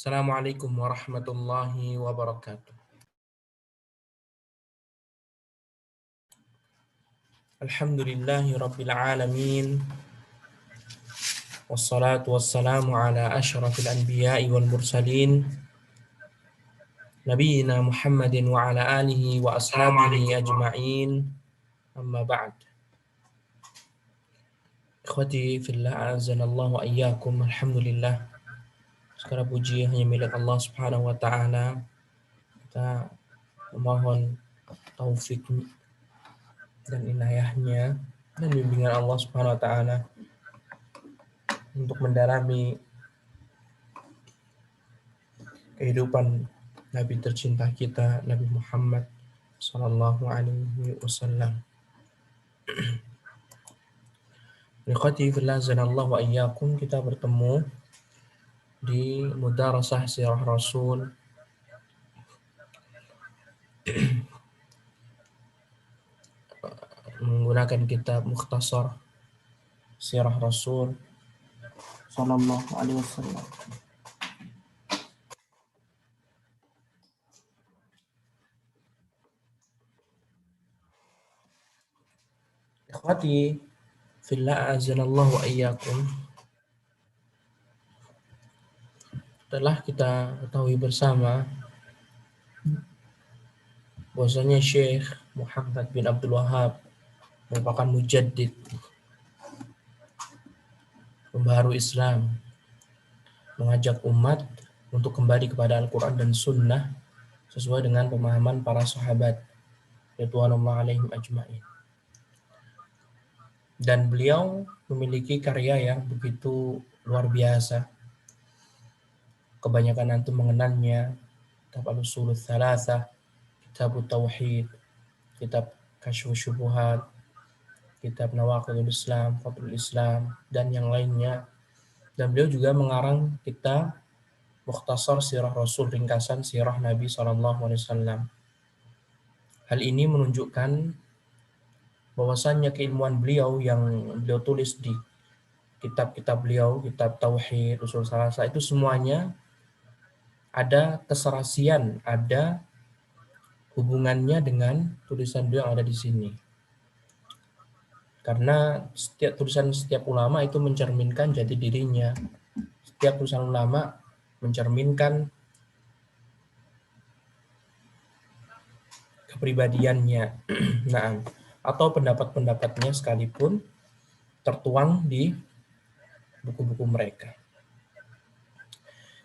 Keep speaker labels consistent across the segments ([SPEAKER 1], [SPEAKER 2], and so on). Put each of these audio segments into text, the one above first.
[SPEAKER 1] Assalamualaikum warahmatullahi wabarakatuh. Alhamdulillahi rabbil alamin. Wassalatu wassalamu ala asyrafil anbiya'i wal mursalin. Nabiyyina Muhammadin wa ala alihi wa ashabihi ajma'in. Amma ba'd. Ikhwati fillah azanallahu wa iyyakum. Alhamdulillah. Segala puji hanya milik Allah Subhanahu wa taala. Kita memohon taufik dan inayahnya dan bimbingan Allah Subhanahu wa taala untuk mendalami kehidupan Nabi tercinta kita, Nabi Muhammad Sallallahu Alaihi Wasallam. Ikhwati fillah azanallahu wa iyyakum, kita bertemu di mudarasah sirah Rasul menggunakan kitab Mukhtasar Sirah Rasul Sallallahu Alaihi Wasallam. Ikhwati fillah azanallahu wa iyyakum, telah kita ketahui bersama bahwasanya Syekh Muhammad bin Abdul Wahhab merupakan mujaddid, pembaharu Islam, mengajak umat untuk kembali kepada Al-Quran dan Sunnah sesuai dengan pemahaman para sahabat ridwanullah alaihim ajma'in. Dan beliau memiliki karya yang begitu luar biasa. Kebanyakan antum mengenalnya, kitab Al-Usulul Thalathah, kitab Tauhid, kitab Kasyfus Syubuhat, kitab Nawaqidul Islam, Fadlul Islam, dan yang lainnya. Dan beliau juga mengarang kitab Mukhtasar Sirah Rasul, ringkasan sirah Nabi SAW. Hal ini menunjukkan bahwasannya keilmuan beliau yang beliau tulis di kitab-kitab beliau, kitab Tauhid, Usul Salasah, itu semuanya ada keserasian, ada hubungannya dengan tulisan beliau yang ada di sini. Karena setiap ulama itu mencerminkan jati dirinya. Setiap tulisan ulama mencerminkan kepribadiannya. Nah, atau pendapat-pendapatnya sekalipun tertuang di buku-buku mereka.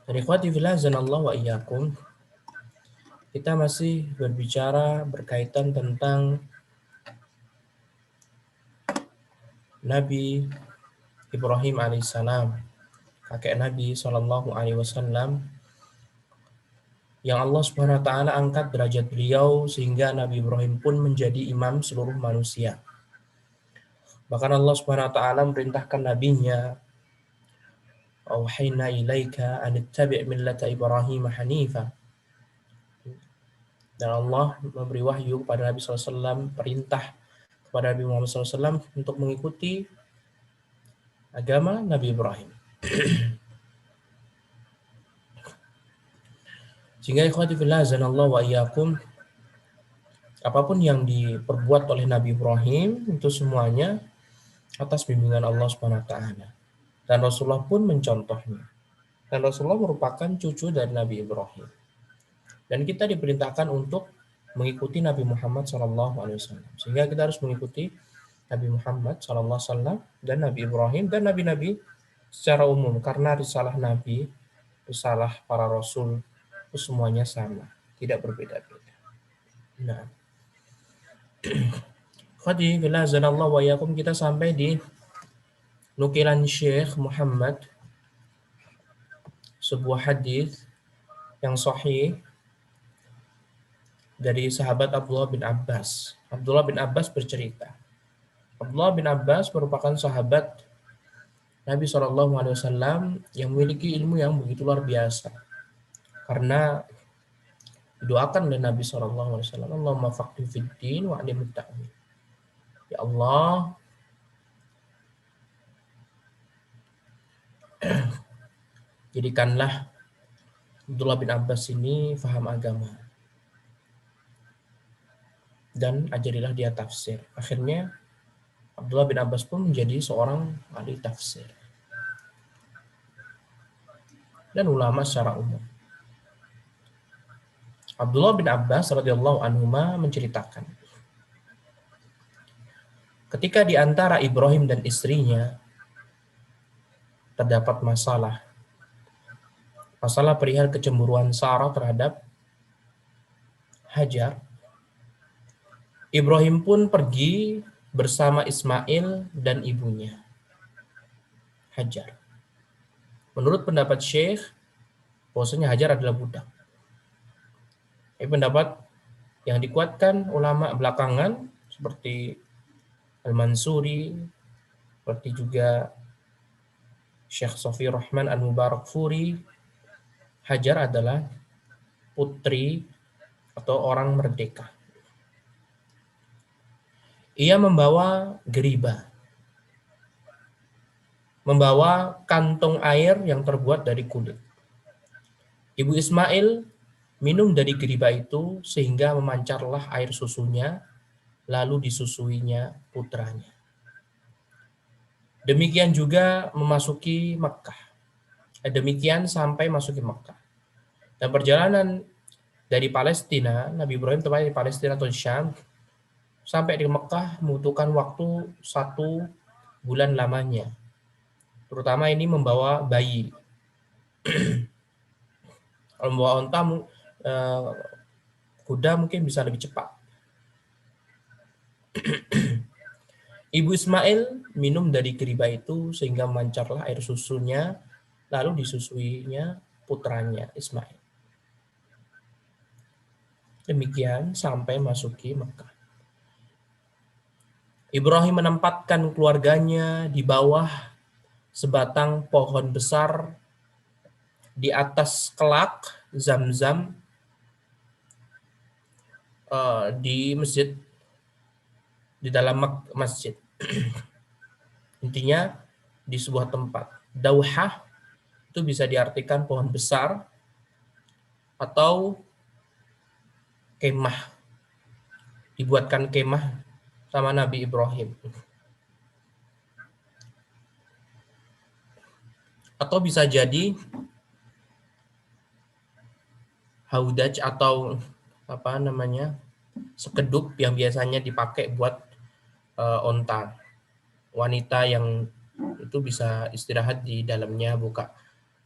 [SPEAKER 1] Dan ikhwati fillah azanallahu wa iyyakum, kita masih berbicara berkaitan tentang Nabi Ibrahim alaihissalam, kakek Nabi Shallallahu Alaihi Wasallam, yang Allah Subhanahu Wa Taala angkat derajat beliau sehingga Nabi Ibrahim pun menjadi imam seluruh manusia. Bahkan Allah Subhanahu Wa Taala memerintahkan nabinya, "Auhayna ilaika an ittabi' millata Ibrahim hanifa." Dan Allah memberi wahyu kepada Nabi SAW, perintah kepada Nabi Muhammad SAW untuk mengikuti agama Nabi Ibrahim. Sehingga ikhwati fillah azanallahu wa iyyakum, apapun yang diperbuat oleh Nabi Ibrahim itu semuanya atas bimbingan Allah Subhanahu wa taala. Dan Rasulullah pun mencontohnya. Dan Rasulullah merupakan cucu dari Nabi Ibrahim. Dan kita diperintahkan untuk mengikuti Nabi Muhammad SAW. Sehingga kita harus mengikuti Nabi Muhammad SAW dan Nabi Ibrahim dan nabi-nabi secara umum. Karena risalah Nabi, risalah para Rasul itu semuanya sama, tidak berbeda-beda. Nah, khadi fillah azanallahu wa iyyakum, kita sampai di nukilan Syekh Muhammad, sebuah hadis yang sahih dari sahabat Abdullah bin Abbas. Abdullah bin Abbas bercerita, Abdullah bin Abbas merupakan sahabat Nabi SAW yang memiliki ilmu yang begitu luar biasa. Karena didoakan oleh Nabi SAW, Allahumma faqih fid din wa 'allimut ta'wil. Ya Allah, jadikanlah Abdullah bin Abbas ini faham agama dan ajarilah dia tafsir. Akhirnya Abdullah bin Abbas pun menjadi seorang ahli tafsir dan ulama secara umum. Abdullah bin Abbas radhiyallahu anhuma menceritakan, ketika di antara Ibrahim dan istrinya terdapat masalah perihal kecemburuan Sarah terhadap Hajar, Ibrahim pun pergi bersama Ismail dan ibunya, Hajar. Menurut pendapat Syekh, bahwasanya Hajar adalah budak. Ini pendapat yang dikuatkan ulama belakangan seperti Al-Mansuri, seperti juga Syekh Sofi Rahman Al-Mubarakfuri. Hajar adalah putri atau orang merdeka. Ia membawa geriba, membawa kantong air yang terbuat dari kulit. Ibu Ismail minum dari geriba itu sehingga memancarlah air susunya, lalu disusuinya putranya. Demikian juga memasuki Mekah. Demikian sampai masuki Mekah. Dan perjalanan dari Palestina, Nabi Ibrahim tepatnya di Palestina atau Syam, sampai di Mekah membutuhkan waktu 1 bulan lamanya. Terutama ini membawa bayi. Kalau membawa unta, kuda mungkin bisa lebih cepat. Ibu Ismail minum dari geriba itu sehingga memancarlah air susunya, lalu disusuinya putranya Ismail. Demikian sampai masuki Mekah. Ibrahim menempatkan keluarganya di bawah sebatang pohon besar di atas kelak Zam-Zam di masjid, di dalam masjid. Intinya di sebuah tempat. Dauhah itu bisa diartikan pohon besar atau kemah. Dibuatkan kemah sama Nabi Ibrahim. Atau bisa jadi haudaj atau sekedup yang biasanya dipakai buat onta. Wanita yang itu bisa istirahat di dalamnya, buka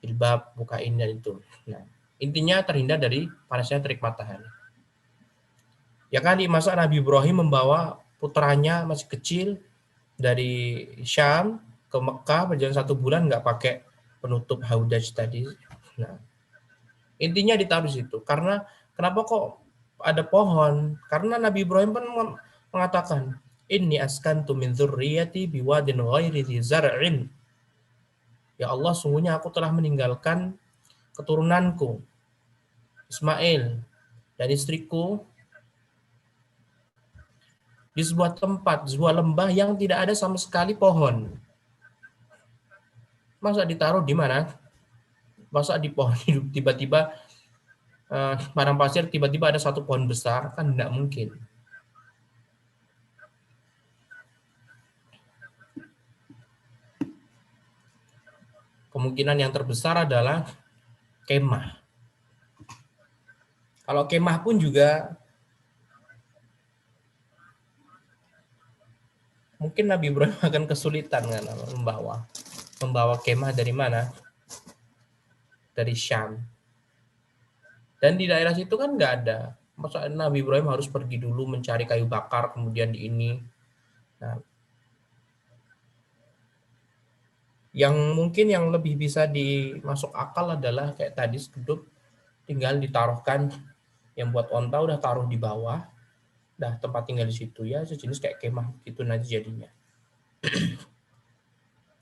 [SPEAKER 1] jilbab, bukain dan itu. Nah, intinya terhindar dari panasnya terik matahari. Ya kali masa Nabi Ibrahim membawa putranya masih kecil dari Syam ke Mekah berjalan 1 bulan nggak pakai penutup haudaj tadi. Nah, intinya ditaruh di situ. Karena kenapa kok ada pohon? Karena Nabi Ibrahim pun mengatakan, Inni askantu min dzurriyyati biwadin ghairi dzi zar'in. Ya Allah, sungguhnya aku telah meninggalkan keturunanku, Ismail, dan istriku di sebuah tempat, sebuah lembah yang tidak ada sama sekali pohon. Masa ditaruh di mana? Masa di pohon hidup tiba-tiba padang pasir tiba-tiba ada 1 pohon besar? Kan tidak mungkin. Kemungkinan yang terbesar adalah kemah. Kalau kemah pun juga mungkin Nabi Ibrahim akan kesulitan kan membawa kemah dari mana? Dari Syam. Dan di daerah situ kan nggak ada. Masa Nabi Ibrahim harus pergi dulu mencari kayu bakar, kemudian di ini. Nah, yang mungkin yang lebih bisa dimasuk akal adalah kayak tadi sekedup, tinggal ditaruhkan, yang buat onta udah taruh di bawah, dah tempat tinggal di situ ya, sejenis kayak kemah gitu nanti jadinya.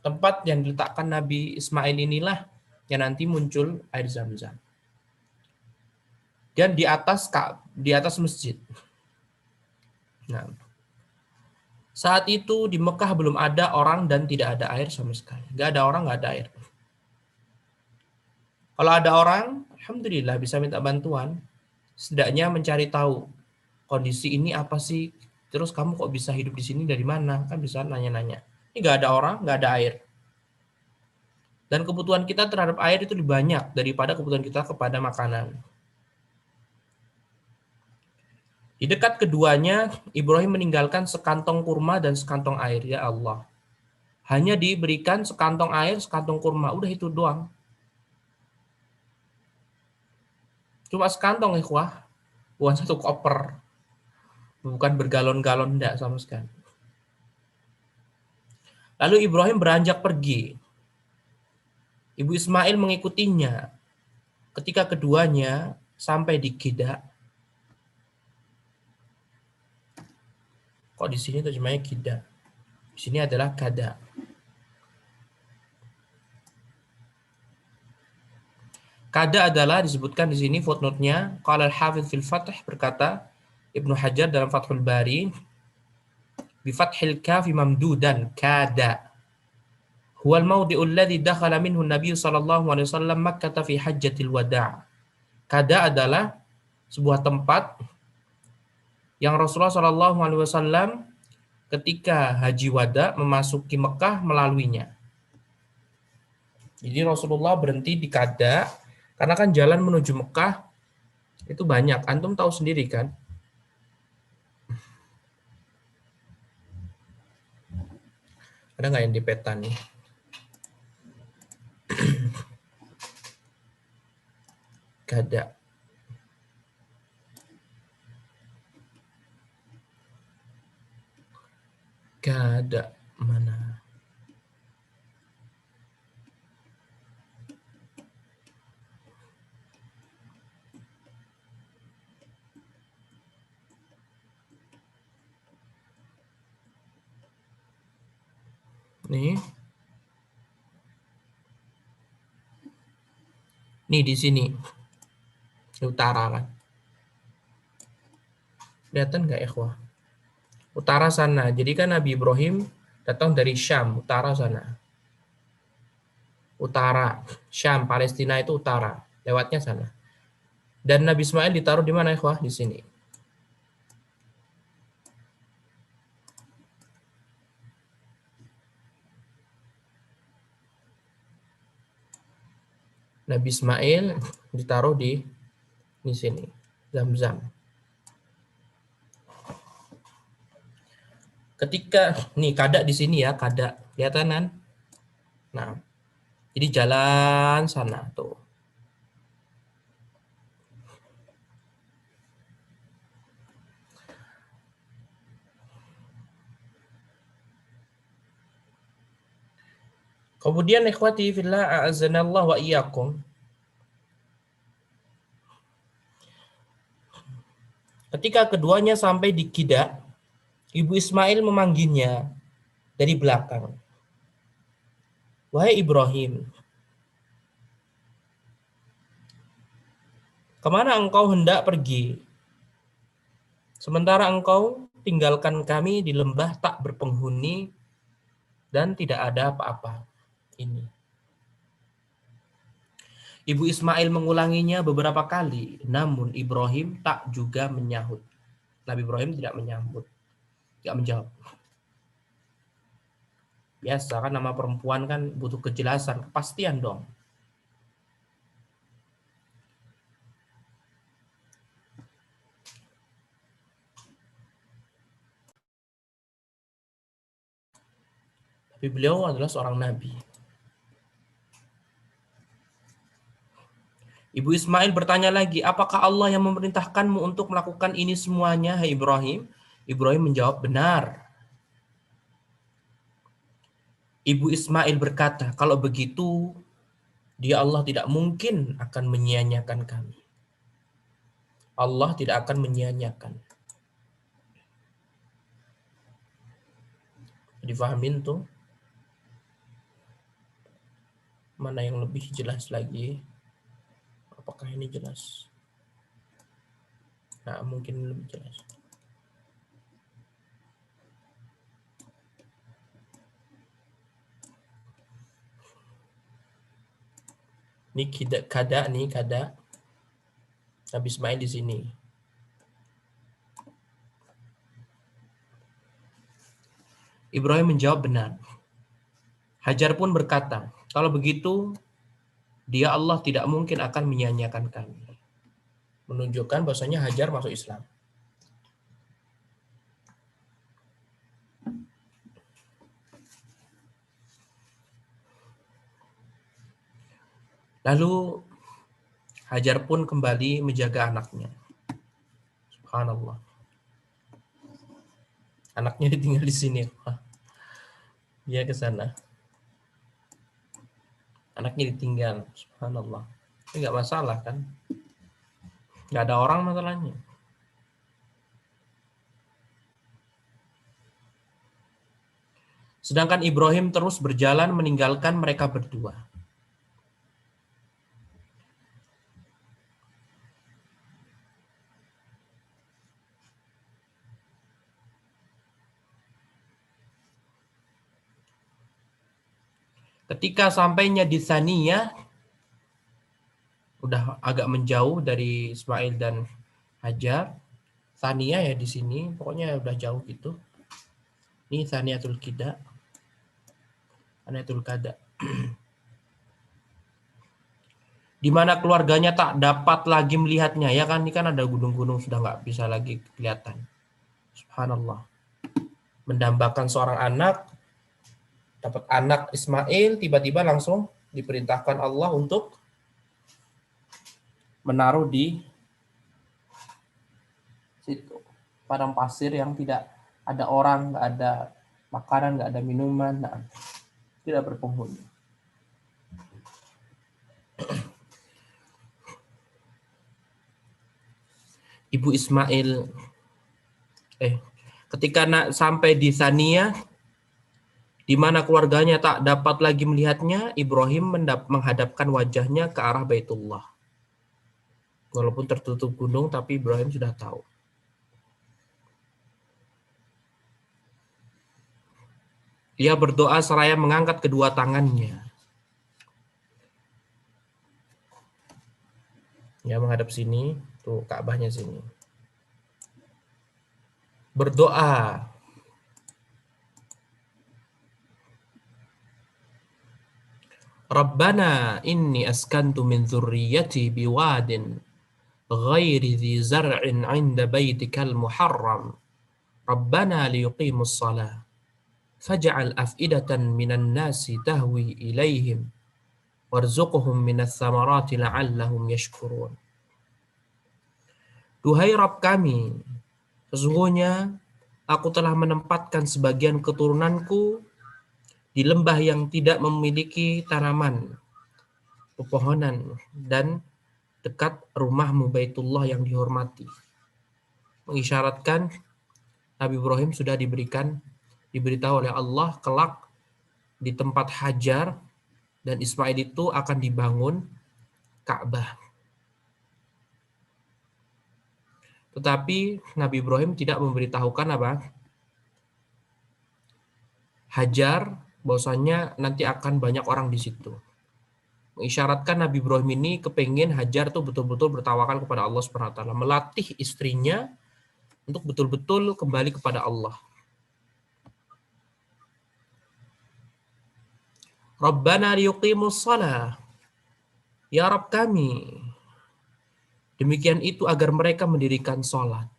[SPEAKER 1] Tempat yang diletakkan Nabi Ismail inilah yang nanti muncul air Zam-Zam. Dan di atas masjid. Nah, saat itu di Mekah belum ada orang dan tidak ada air sama sekali. Nggak ada orang, nggak ada air. Kalau ada orang, alhamdulillah bisa minta bantuan, setidaknya mencari tahu kondisi ini apa sih, terus kamu kok bisa hidup di sini dari mana, kan bisa nanya-nanya. Ini nggak ada orang, nggak ada air. Dan kebutuhan kita terhadap air itu lebih banyak daripada kebutuhan kita kepada makanan. Di dekat keduanya, Ibrahim meninggalkan sekantong kurma dan sekantong air. Ya Allah. Hanya diberikan sekantong air, sekantong kurma. Udah itu doang. Cuma sekantong, ikhwah. Bukan satu koper. Bukan bergalon-galon, enggak sama sekali. Lalu Ibrahim beranjak pergi. Ibu Ismail mengikutinya. Ketika keduanya sampai di Gida. Kok di sini terjemahnya Gida? Di sini adalah Kada. Kada adalah disebutkan di sini footnote-nya. Qala al-Hafidz fil Fath berkata Ibnu Hajar dalam Fathul Bari bi fathil kafi mamdudan kada. Huwal mawdi'ul ladzi dakhala minhu Nabi sallallahu alaihi wasallam Makkah fi hajjatil wada'. Kada adalah sebuah tempat yang Rasulullah sallallahu alaihi wasallam ketika haji wada memasuki Mekah melaluinya. Jadi Rasulullah berhenti di Kada karena kan jalan menuju Mekah itu banyak. Antum tahu sendiri kan? Ada nggak yang di peta nih? Kada. Kada mana? Nih. Nih di sini. Di utara kan. Kelihatan nggak ikhwah? Utara sana. Jadi kan Nabi Ibrahim datang dari Syam, utara sana. Utara. Syam, Palestina itu utara. Lewatnya sana. Dan Nabi Ismail ditaruh di mana ikhwah? Di sini. Nabi Ismail ditaruh di sini. Zam-zam. Ketika nih kada di sini ya, kada. Kelihatan kan? Nah, jadi jalan sana tuh. Kemudian ikhwati fillah a'azanallah wa iyyakum. Ketika keduanya sampai di Kida, Ibu Ismail memanggilnya dari belakang. Wahai Ibrahim, kemana engkau hendak pergi? Sementara engkau tinggalkan kami di lembah tak berpenghuni dan tidak ada apa-apa. Ini. Ibu Ismail mengulanginya beberapa kali, namun Ibrahim tak juga menyahut. Nabi Ibrahim tidak menyambut, tidak menjawab. Biasa kan nama perempuan kan butuh kejelasan, kepastian dong. Tapi beliau adalah seorang nabi. Ibu Ismail bertanya lagi, apakah Allah yang memerintahkanmu untuk melakukan ini semuanya, hai Ibrahim? Ibrahim menjawab, benar. Ibu Ismail berkata, kalau begitu, dia Allah tidak mungkin akan menyia-nyiakan kami. Allah tidak akan menyia-nyiakan. Difahamin tuh? Mana yang lebih jelas lagi? Apakah ini jelas? Nah, mungkin lebih jelas. Ini kada nih, kada. Nabi Ismail di sini. Ibrahim menjawab benar. Hajar pun berkata, kalau begitu dia Allah tidak mungkin akan menyia-nyiakan kami. Menunjukkan bahwasanya Hajar masuk Islam. Lalu Hajar pun kembali menjaga anaknya. Subhanallah. Anaknya ditinggal di sini. Dia ke sana. Anaknya ditinggal. Subhanallah. Ini nggak masalah kan? Nggak ada orang masalahnya. Sedangkan Ibrahim terus berjalan meninggalkan mereka berdua. Ketika sampainya di Thaniyah, udah agak menjauh dari Ismail dan Hajar. Thaniyah ya di sini, pokoknya udah jauh gitu. Ini Thaniyatul Qida, Thaniyatul Qada. Di mana keluarganya tak dapat lagi melihatnya, ya kan? Ini kan ada gunung-gunung sudah nggak bisa lagi kelihatan. Subhanallah. Mendambakan seorang anak, dapat anak Ismail, tiba-tiba langsung diperintahkan Allah untuk menaruh di situ padang pasir yang tidak ada orang, nggak ada makanan, nggak ada minuman, nah, tidak berpenghuni. Ibu Ismail, ketika sampai di Thaniyah, di mana keluarganya tak dapat lagi melihatnya, Ibrahim menghadapkan wajahnya ke arah Baitullah. Walaupun tertutup gunung, tapi Ibrahim sudah tahu. Dia berdoa seraya mengangkat kedua tangannya. Ya, menghadap sini, tuh Ka'bahnya sini. Berdoa. Rabbana inni askantu min dzurriyyati biwadin ghairi dzi zar'in 'inda baitikal muharram. Rabbana liyuqimus shalah. Faj'al af'idatan minan nasi tahwi ilaihim warzuqhum minas tsamarati la'allahum yashkurun. Duhai Rabb kami, sesungguhnya aku telah menempatkan sebagian keturunanku di lembah yang tidak memiliki tanaman, pepohonan, dan dekat rumahmu Baitullah yang dihormati. Mengisyaratkan Nabi Ibrahim sudah diberitahu oleh Allah kelak di tempat Hajar dan Ismail itu akan dibangun Ka'bah. Tetapi Nabi Ibrahim tidak memberitahukan apa? Hajar bahwasanya nanti akan banyak orang di situ. Mengisyaratkan Nabi Ibrahim ini kepingin Hajar tuh betul-betul bertawakal kepada Allah Subhanahu wa taala, melatih istrinya untuk betul-betul kembali kepada Allah. Rabbana liyuqimus shalah. Ya Rabb kami, demikian itu agar mereka mendirikan sholat.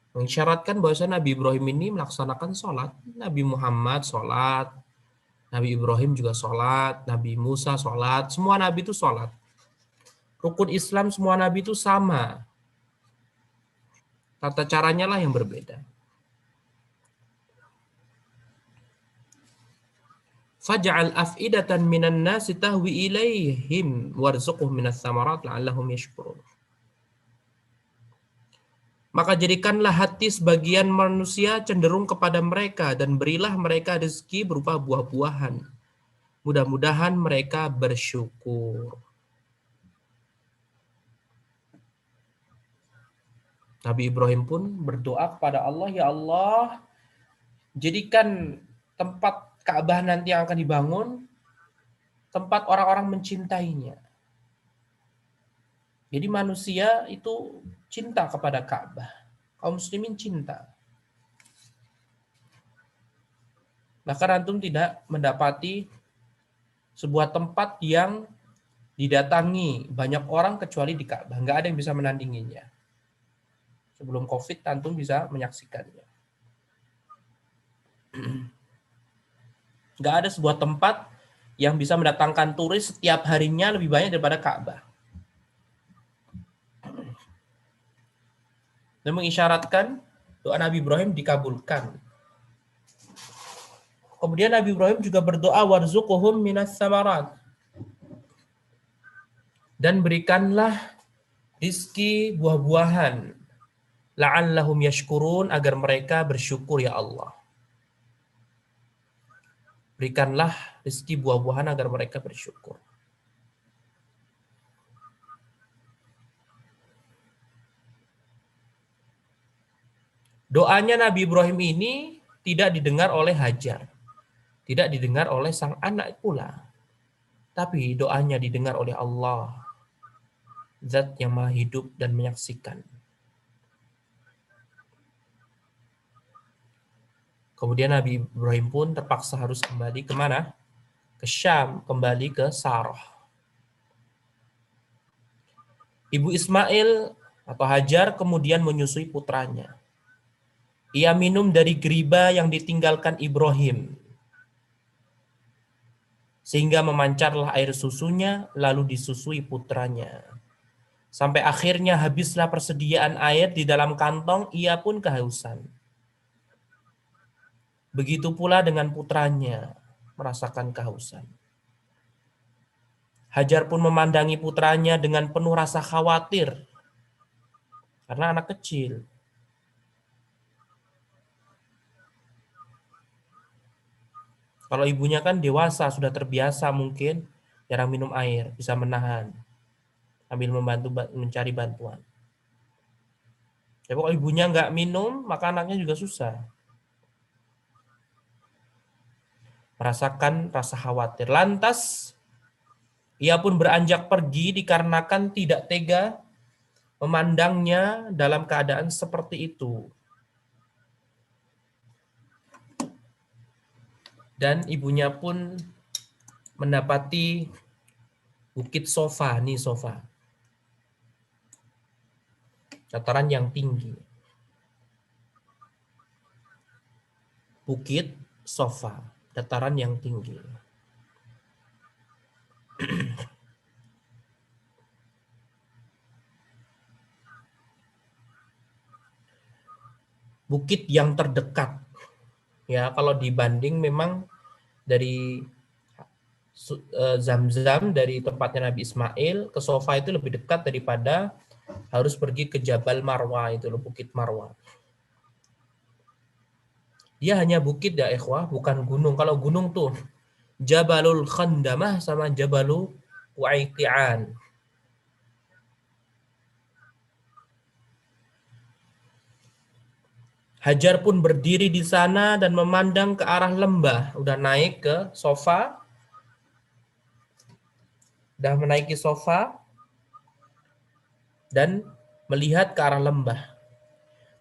[SPEAKER 1] Mengisyaratkan bahwa Nabi Ibrahim ini melaksanakan sholat. Nabi Muhammad sholat, Nabi Ibrahim juga sholat, Nabi Musa sholat, semua Nabi itu sholat. Rukun Islam semua Nabi itu sama. Tata caranya lah yang berbeda. Faj'al af'idatan minan nasi tahwi ilaihim warzuqhum minas tsamarat la'allahum yashkurun. Maka jadikanlah hati sebagian manusia cenderung kepada mereka dan berilah mereka rezeki berupa buah-buahan. Mudah-mudahan mereka bersyukur. Nabi Ibrahim pun berdoa kepada Allah, ya Allah, jadikan tempat Ka'bah nanti yang akan dibangun tempat orang-orang mencintainya. Jadi manusia itu cinta kepada Ka'bah. Kaum muslimin cinta. Bahkan antum tidak mendapati sebuah tempat yang didatangi banyak orang kecuali di Ka'bah. Nggak ada yang bisa menandinginya. Sebelum Covid, antum bisa menyaksikannya. Nggak ada sebuah tempat yang bisa mendatangkan turis setiap harinya lebih banyak daripada Ka'bah. Dan mengisyaratkan doa Nabi Ibrahim dikabulkan. Kemudian Nabi Ibrahim juga berdoa warzuqhum minas samarat. Dan berikanlah rizki buah-buahan la'allahum yashkurun, agar mereka bersyukur ya Allah. Berikanlah rezeki buah-buahan agar mereka bersyukur. Doanya Nabi Ibrahim ini tidak didengar oleh Hajar. Tidak didengar oleh sang anak pula. Tapi doanya didengar oleh Allah. Zat yang maha hidup dan menyaksikan. Kemudian Nabi Ibrahim pun terpaksa harus kembali kemana? Ke Syam, kembali ke Sarah. Ibu Ismail atau Hajar kemudian menyusui putranya. Ia minum dari geriba yang ditinggalkan Ibrahim, sehingga memancarlah air susunya, lalu disusui putranya. Sampai akhirnya habislah persediaan air di dalam kantong, ia pun kehausan. Begitu pula dengan putranya, merasakan kehausan. Hajar pun memandangi putranya dengan penuh rasa khawatir, karena anak kecil. Kalau ibunya kan dewasa, sudah terbiasa mungkin, jarang minum air, bisa menahan, sambil membantu mencari bantuan. Tapi kalau ibunya nggak minum, maka anaknya juga susah. Merasakan rasa khawatir. Lantas, ia pun beranjak pergi dikarenakan tidak tega memandangnya dalam keadaan seperti itu. Dan ibunya pun mendapati bukit Sofa, nih Sofa. Dataran yang tinggi. Bukit Sofa, dataran yang tinggi. Bukit yang terdekat. Ya, kalau dibanding memang dari Zamzam, dari tempatnya Nabi Ismail ke Sofa itu lebih dekat daripada harus pergi ke Jabal Marwa, itu loh, Bukit Marwa. Dia hanya bukit ya ikhwah, bukan gunung. Kalau gunung tuh Jabalul Khandamah sama Jabalu Wa'iqi'an. Hajar pun berdiri di sana dan memandang ke arah lembah. Udah naik ke Sofa. Udah menaiki Sofa. Dan melihat ke arah lembah.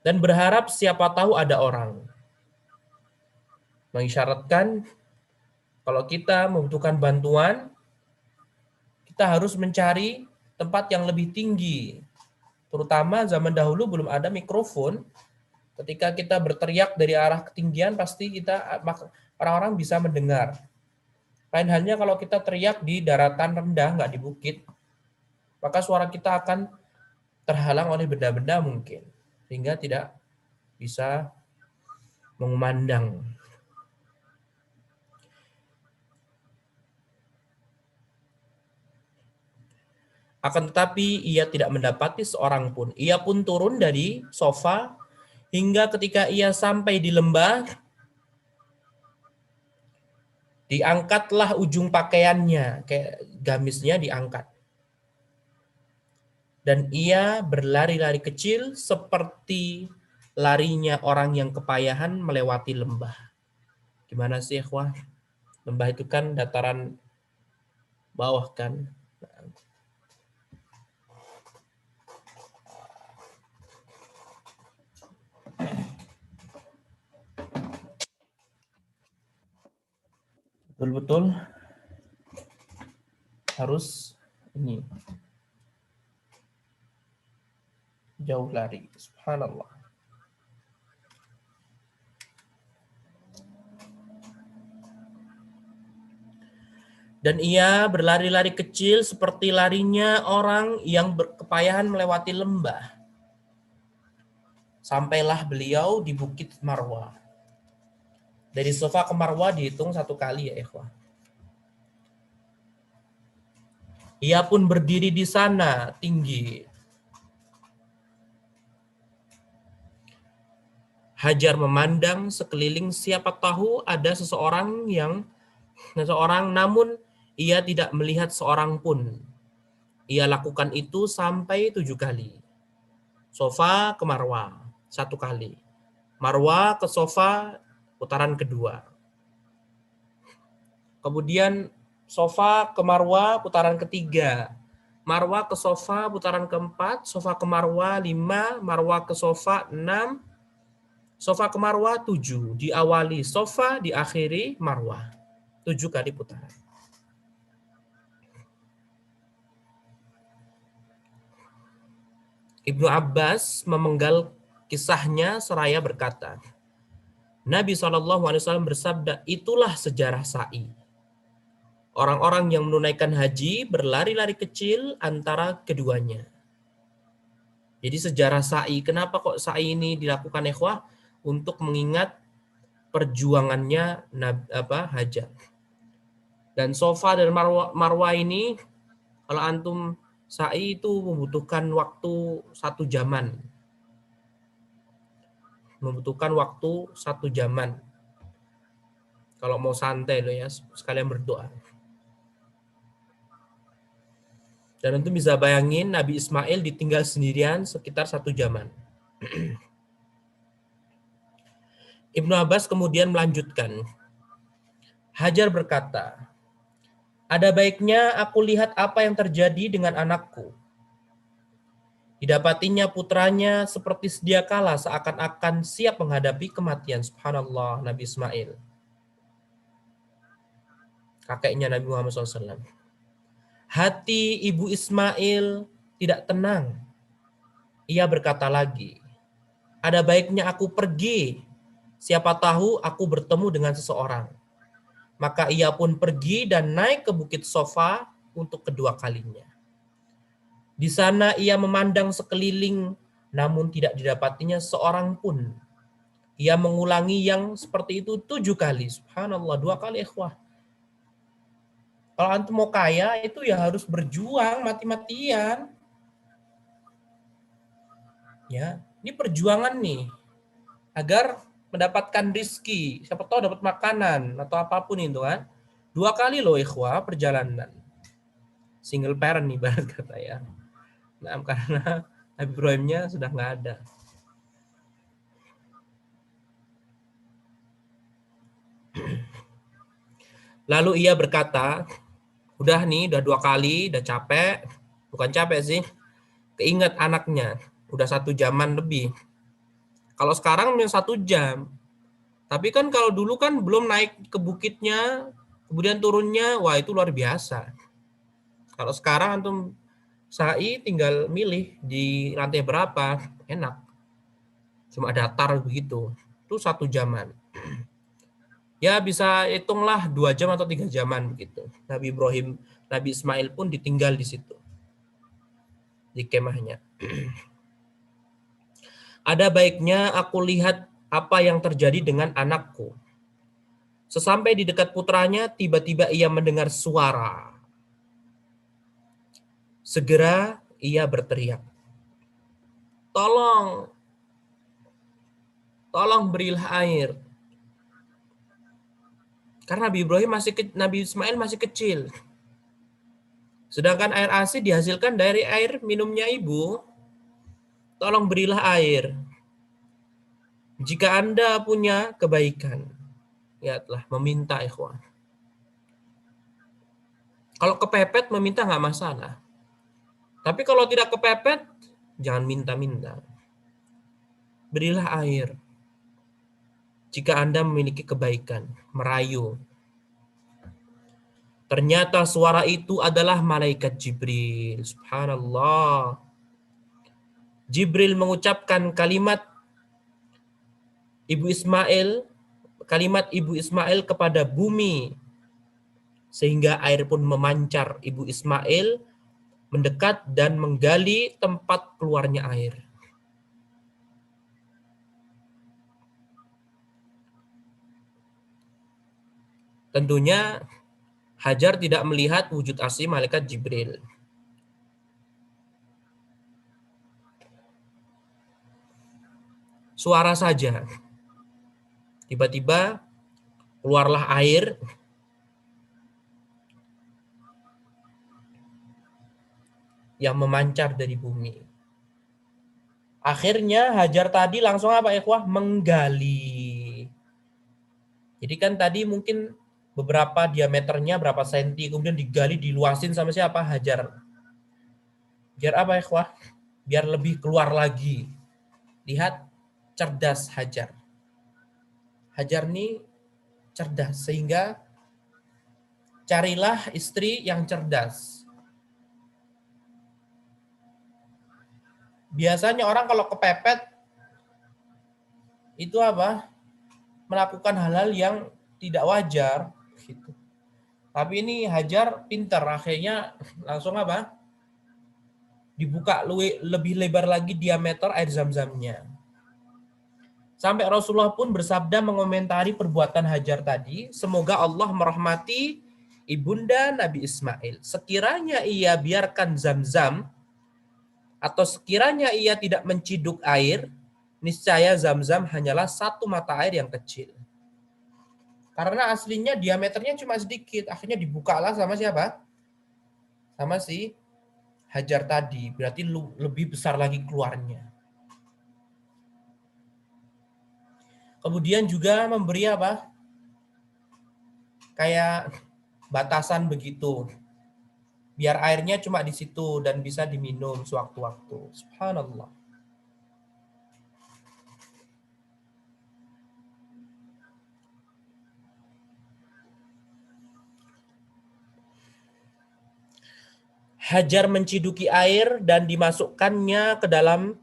[SPEAKER 1] Dan berharap siapa tahu ada orang. Mengisyaratkan kalau kita membutuhkan bantuan, kita harus mencari tempat yang lebih tinggi. Terutama zaman dahulu belum ada mikrofon. Ketika kita berteriak dari arah ketinggian, pasti orang-orang bisa mendengar. Lain halnya kalau kita teriak di daratan rendah, nggak di bukit, maka suara kita akan terhalang oleh benda-benda mungkin, sehingga tidak bisa mengumandang. Akan tetapi ia tidak mendapati seorang pun. Ia pun turun dari Sofa, hingga ketika ia sampai di lembah, diangkatlah ujung pakaiannya, kayak gamisnya diangkat. Dan ia berlari-lari kecil seperti larinya orang yang kepayahan melewati lembah. Gimana sih ikhwah? Lembah itu kan dataran bawah kan. Betul-betul harus ini jauh lari. Subhanallah. Dan ia berlari-lari kecil seperti larinya orang yang berkepayahan melewati lembah. Sampailah beliau di Bukit Marwah. Dari Safa ke Marwah dihitung 1 kali ya ikhwah. Ia pun berdiri di sana tinggi. Hajar memandang sekeliling, siapa tahu ada seseorang namun ia tidak melihat seorang pun. Ia lakukan itu sampai 7 kali. Safa ke Marwah 1 kali. Marwah ke Safa putaran kedua. Kemudian Safa ke Marwah putaran ketiga. Marwah ke Safa putaran keempat. Safa ke Marwah 5. Marwah ke Safa 6. Safa ke Marwah 7. Diawali Safa, diakhiri Marwah. 7 kali putaran. Ibnu Abbas memenggal kisahnya seraya berkata, Nabi SAW bersabda, itulah sejarah sa'i. Orang-orang yang menunaikan haji berlari-lari kecil antara keduanya. Jadi sejarah sa'i, kenapa kok sa'i ini dilakukan ikhwah? Untuk mengingat perjuangannya Hajar. Dan Safa dan Marwah ini, kalau antum sa'i itu membutuhkan waktu 1 jaman. Membutuhkan waktu 1 jaman. Kalau mau santai loh ya, sekalian berdoa. Dan antum bisa bayangin Nabi Ismail ditinggal sendirian sekitar 1 jaman. Ibnu Abbas kemudian melanjutkan. Hajar berkata, ada baiknya aku lihat apa yang terjadi dengan anakku. Didapatinya putranya seperti sedia kala seakan-akan siap menghadapi kematian. Subhanallah, Nabi Ismail. Kakeknya Nabi Muhammad SAW. Hati ibu Ismail tidak tenang. Ia berkata lagi, ada baiknya aku pergi. Siapa tahu aku bertemu dengan seseorang. Maka ia pun pergi dan naik ke Bukit Safa untuk kedua kalinya. Di sana ia memandang sekeliling, namun tidak didapatinya seorang pun. Ia mengulangi yang seperti itu 7 kali. Subhanallah, 2 kali ikhwah. Kalau antum mau kaya, itu ya harus berjuang mati-matian. Ya, ini perjuangan nih. Agar mendapatkan rizki. Siapa tahu dapat makanan atau apapun itu kan. 2 kali loh ikhwah perjalanan. Single parent nih barat kata ya. Nah, karena Nabi Ibrahimnya sudah nggak ada. Lalu ia berkata, udah nih, udah 2 kali, udah capek. Bukan capek sih, keinget anaknya. Udah 1 jaman lebih. Kalau sekarang 1 jam. Tapi kan kalau dulu kan belum naik ke bukitnya, kemudian turunnya, wah itu luar biasa. Kalau sekarang antum sa'i tinggal milih di lantai berapa, enak. Cuma datar begitu. Itu 1 jaman. Ya bisa hitunglah 2 jam atau 3 jaman begitu. Nabi Ibrahim, Nabi Ismail pun ditinggal di situ. Di kemahnya. Ada baiknya aku lihat apa yang terjadi dengan anakku. Sesampai di dekat putranya, tiba-tiba ia mendengar suara. Segera ia berteriak, tolong berilah air. Karena Nabi Ismail masih kecil. Sedangkan air asin dihasilkan dari air minumnya ibu. Tolong berilah air. Jika Anda punya kebaikan, ya telah meminta ikhwan. Kalau kepepet meminta nggak masalah. Tapi kalau tidak kepepet, jangan minta-minta. Berilah air. Jika Anda memiliki kebaikan, merayu. Ternyata suara itu adalah malaikat Jibril. Subhanallah. Jibril mengucapkan kalimat Ibu Ismail kepada bumi, sehingga air pun memancar. Ibu Ismail mendekat dan menggali tempat keluarnya air. Tentunya Hajar tidak melihat wujud asli malaikat Jibril. Suara saja. Tiba-tiba keluarlah air yang memancar dari bumi. Akhirnya Hajar tadi langsung apa ikhwah? Menggali. Jadi kan tadi mungkin beberapa diameternya berapa senti, kemudian digali, diluasin sama siapa? Hajar. Biar apa ikhwah? Biar lebih keluar lagi. Lihat, cerdas Hajar. Hajar nih cerdas, sehingga carilah istri yang cerdas. Biasanya orang kalau kepepet, itu apa? Melakukan hal-hal yang tidak wajar. Gitu. Tapi ini Hajar pintar, akhirnya langsung apa? Dibuka lebih lebar lagi diameter air zam-zamnya. Sampai Rasulullah pun bersabda mengomentari perbuatan Hajar tadi, semoga Allah merahmati ibunda Nabi Ismail. Sekiranya ia biarkan zam-zam, atau sekiranya ia tidak menciduk air, niscaya zam-zam hanyalah satu mata air yang kecil. Karena aslinya diameternya cuma sedikit, akhirnya dibukalah sama siapa? Sama si Hajar tadi, berarti lebih besar lagi keluarnya. Kemudian juga memberi apa? Kayak batasan begitu. Biar airnya cuma di situ dan bisa diminum sewaktu-waktu. Subhanallah. Hajar menciduki air dan dimasukkannya ke dalam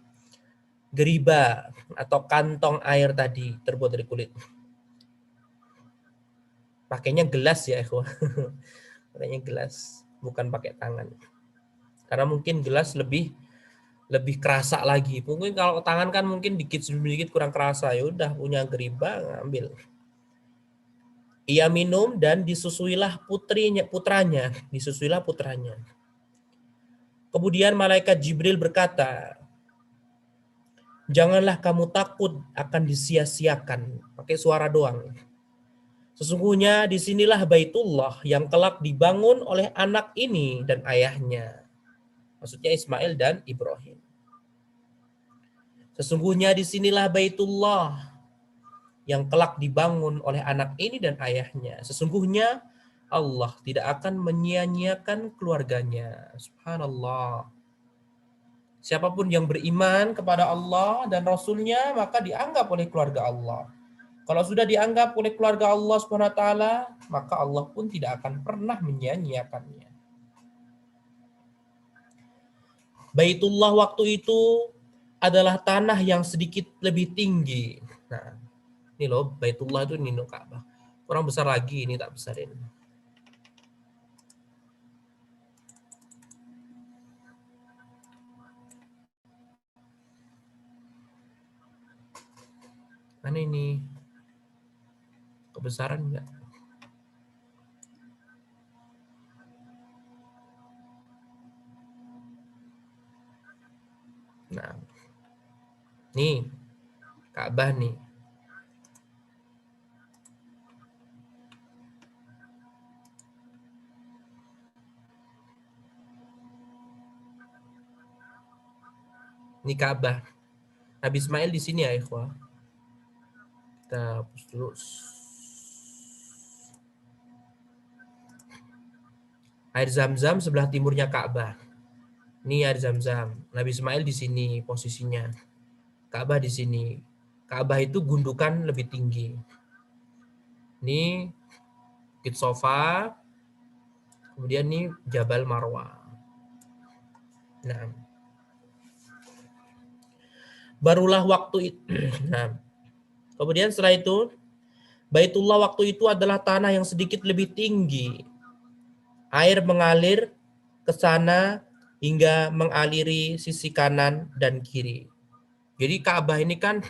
[SPEAKER 1] geriba atau kantong air tadi terbuat dari kulit. Pakainya gelas ya, ikhwah. Pakainya gelas, bukan pakai tangan. Karena mungkin gelas lebih kerasa lagi. Mungkin kalau tangan kan mungkin sedikit kurang kerasa. Ya udah punya geriba ngambil. Ia minum dan disusuilah putranya. Kemudian malaikat Jibril berkata, janganlah kamu takut akan disia-siakan. Pakai suara doang. Sesungguhnya disinilah Baitullah yang kelak dibangun oleh anak ini dan ayahnya. Maksudnya Ismail dan Ibrahim. Sesungguhnya disinilah Baitullah yang kelak dibangun oleh anak ini dan ayahnya. Sesungguhnya Allah tidak akan menyia-nyiakan keluarganya. Subhanallah. Siapapun yang beriman kepada Allah dan Rasulnya, maka dianggap oleh keluarga Allah. Kalau sudah dianggap oleh keluarga Allah Subhanahu wa taala, maka Allah pun tidak akan pernah menyia-nyiakannya. Baitullah waktu itu adalah tanah yang sedikit lebih tinggi. Nah, ini loh Baitullah itu Nino Ka'bah. Kurang besar lagi, ini tak besarin. Mana ini? Kebesaran enggak? Nah, nih Ka'bah nih. Ini Ka'bah. Nabi Ismail di sini ya, ikhwah. Kita hapus dulu. Air Zam-Zam sebelah timurnya Ka'bah. Ini air Zam-Zam. Nabi Ismail di sini posisinya. Ka'bah di sini. Ka'bah itu gundukan lebih tinggi. Ini Bukit Sofa, kemudian ini Jabal Marwah. Nah, barulah waktu itu. Nah, kemudian setelah itu, Baitullah waktu itu adalah tanah yang sedikit lebih tinggi. Air mengalir ke sana hingga mengaliri sisi kanan dan kiri. Jadi Ka'bah ini kan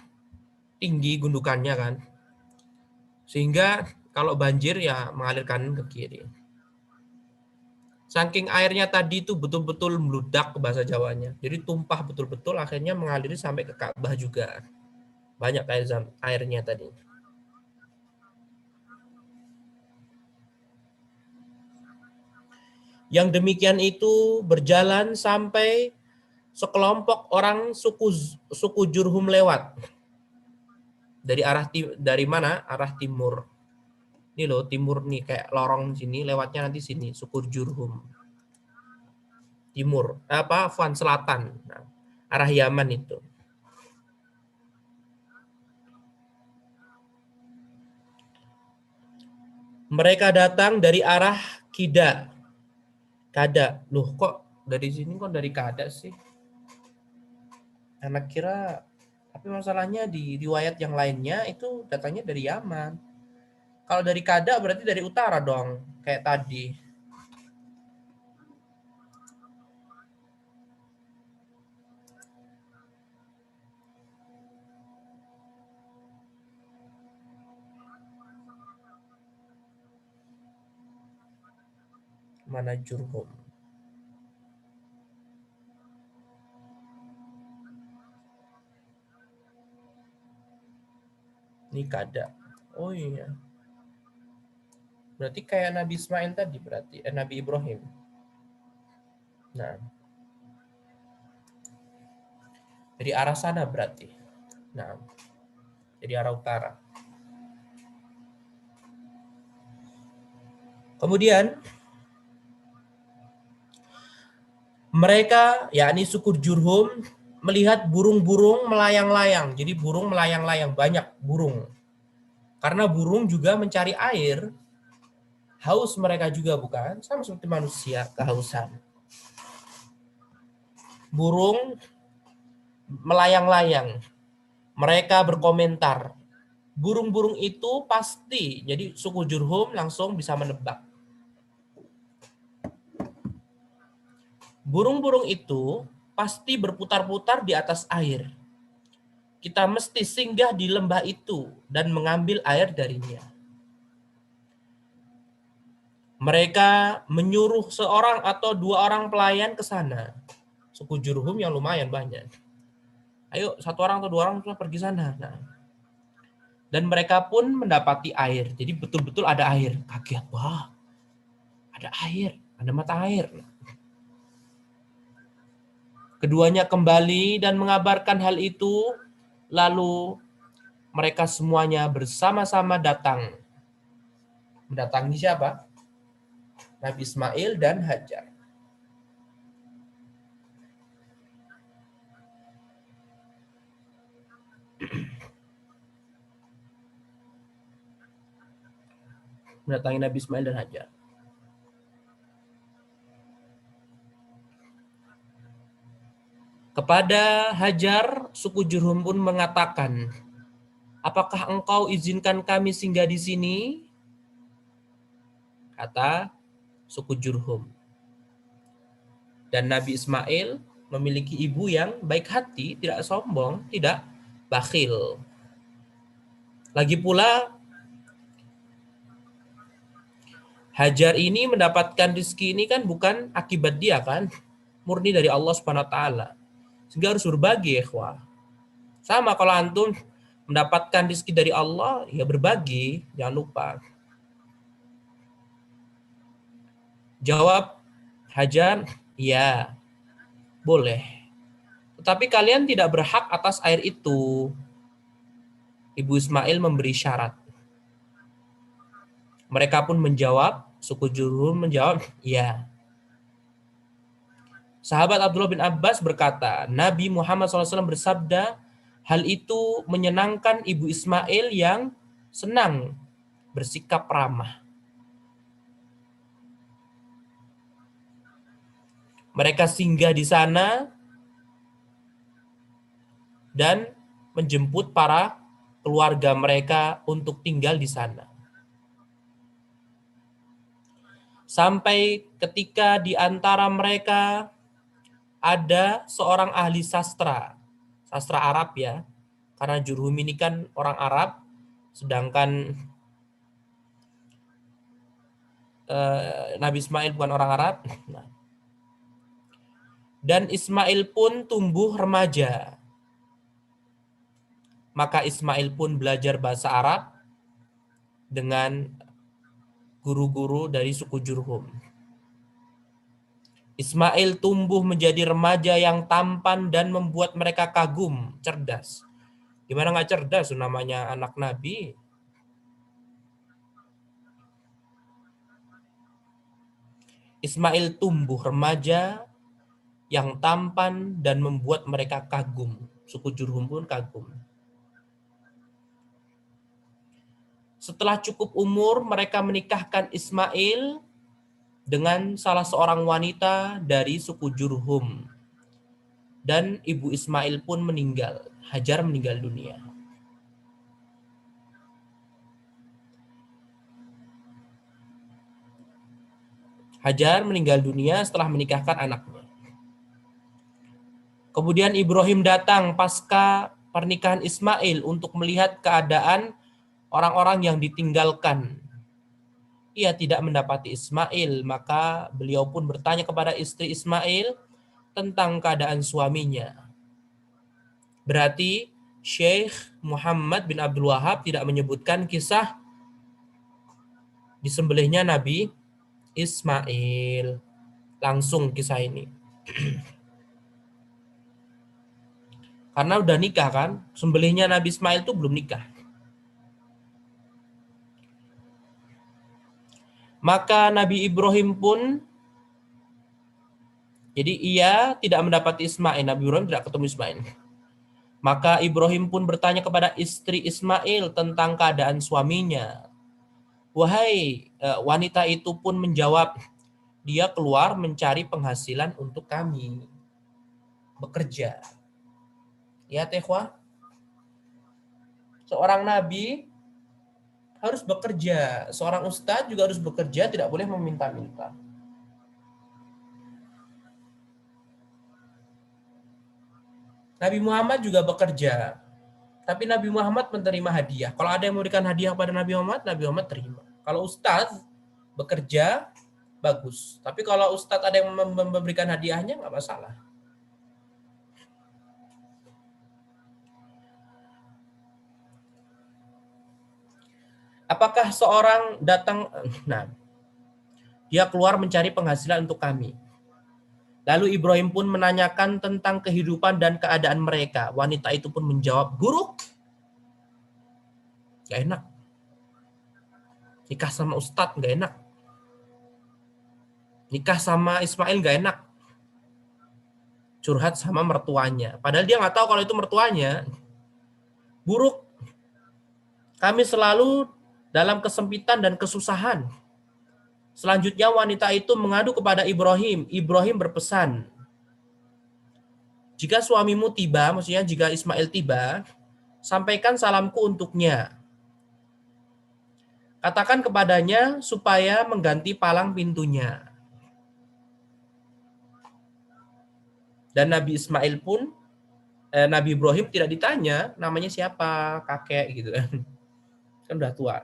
[SPEAKER 1] tinggi gundukannya kan. Sehingga kalau banjir ya mengalir kanan ke kiri. Saking airnya tadi itu betul-betul meludak ke bahasa Jawanya. Jadi tumpah betul-betul akhirnya mengaliri sampai ke Ka'bah juga. Banyak airnya tadi. Yang demikian itu berjalan sampai sekelompok orang suku Jurhum lewat. Dari mana? Arah timur. Ini loh timur nih kayak lorong sini, lewatnya nanti sini, suku Jurhum. Timur, selatan. Nah, arah Yaman itu. Mereka datang dari arah Kada. Loh kok dari sini kok dari Kada sih? Anak kira, tapi masalahnya di riwayat yang lainnya itu datangnya dari Yaman. Kalau dari Kada berarti dari utara dong, kayak tadi. Mana Jurhum? Ini Kada. Oh iya. Berarti kayak Nabi Ismail tadi berarti, Nabi Ibrahim. Nah. Dari arah sana berarti. Nah. Dari arah utara. Kemudian mereka, yakni suku Jurhum, melihat burung-burung melayang-layang. Jadi burung melayang-layang, banyak burung. Karena burung juga mencari air, haus mereka juga bukan? Sama seperti manusia, kehausan. Burung melayang-layang. Mereka berkomentar. Burung-burung itu pasti, jadi suku Jurhum langsung bisa menebak. Burung-burung itu pasti berputar-putar di atas air. Kita mesti singgah di lembah itu dan mengambil air darinya. Mereka menyuruh seorang atau dua orang pelayan ke sana. Suku Jurhum yang lumayan banyak. Ayo, satu orang atau dua orang pergi sana. Nah. Dan mereka pun mendapati air. Jadi betul-betul ada air. Kaget, wah, ada air, ada mata air. Keduanya kembali dan mengabarkan hal itu. Lalu mereka semuanya bersama-sama datang. Mendatangi siapa? Nabi Ismail dan Hajar. Mendatangi Nabi Ismail dan Hajar. Kepada Hajar, suku Jurhum pun mengatakan, apakah engkau izinkan kami singgah di sini? Kata suku Jurhum. Dan Nabi Ismail memiliki ibu yang baik hati, tidak sombong, tidak bakhil. Lagi pula, Hajar ini mendapatkan rezeki ini kan bukan akibat dia kan, murni dari Allah Subhanahu wa taala. Sehingga harus berbagi, ikhwah. Sama kalau antum mendapatkan rezeki dari Allah, ya berbagi, jangan lupa. Jawab Hajar, ya, boleh. Tetapi kalian tidak berhak atas air itu. Ibu Ismail memberi syarat. Mereka pun menjawab, suku Jurhum menjawab, ya. Sahabat Abdullah bin Abbas berkata, Nabi Muhammad SAW bersabda, hal itu menyenangkan ibu Ismail yang senang bersikap ramah. Mereka singgah di sana dan menjemput para keluarga mereka untuk tinggal di sana. Sampai ketika di antara mereka ada seorang ahli sastra Arab ya, karena Jurhum ini kan orang Arab, sedangkan Nabi Ismail bukan orang Arab. Dan Ismail pun tumbuh remaja. Maka Ismail pun belajar bahasa Arab dengan guru-guru dari suku Jurhum. Ismail tumbuh menjadi remaja yang tampan dan membuat mereka kagum, cerdas. Gimana nggak cerdas, namanya anak Nabi. Ismail tumbuh remaja yang tampan dan membuat mereka kagum. Suku Jurhum pun kagum. Setelah cukup umur, mereka menikahkan Ismail dengan salah seorang wanita dari suku Jurhum. Dan ibu Ismail pun meninggal. Hajar meninggal dunia. Hajar meninggal dunia setelah menikahkan anaknya. Kemudian Ibrahim datang pasca pernikahan Ismail untuk melihat keadaan orang-orang yang ditinggalkan. Ia tidak mendapati Ismail, maka beliau pun bertanya kepada istri Ismail tentang keadaan suaminya. Berarti Syekh Muhammad bin Abdul Wahab tidak menyebutkan kisah disembelihnya Nabi Ismail. Langsung kisah ini. Karena udah nikah kan, sembelihnya Nabi Ismail itu belum nikah. Maka Nabi Ibrahim pun, jadi ia tidak mendapati Ismail, Nabi Ibrahim tidak ketemu Ismail. Maka Ibrahim pun bertanya kepada istri Ismail tentang keadaan suaminya. Wahai wanita itu pun menjawab, dia keluar mencari penghasilan untuk kami. Bekerja. Ya tehwa, seorang nabi harus bekerja. Seorang ustadz juga harus bekerja, tidak boleh meminta-minta. Nabi Muhammad juga bekerja. Tapi Nabi Muhammad menerima hadiah. Kalau ada yang memberikan hadiah kepada Nabi Muhammad terima. Kalau ustadz bekerja, bagus. Tapi kalau ustadz ada yang memberikan hadiahnya, nggak masalah. Apakah seorang datang, dia keluar mencari penghasilan untuk kami. Lalu Ibrahim pun menanyakan tentang kehidupan dan keadaan mereka. Wanita itu pun menjawab, buruk. Gak enak. Nikah sama ustadz gak enak. Nikah sama Ismail gak enak. Curhat sama mertuanya. Padahal dia gak tahu kalau itu mertuanya. Buruk. Kami selalu dalam kesempitan dan kesusahan. Selanjutnya wanita itu mengadu kepada Ibrahim. Ibrahim berpesan, jika suamimu tiba, maksudnya jika Ismail tiba, sampaikan salamku untuknya. Katakan kepadanya supaya mengganti palang pintunya. Dan Nabi Ismail pun, Nabi Ibrahim tidak ditanya namanya siapa, kakek gitu kan. Kan udah tua.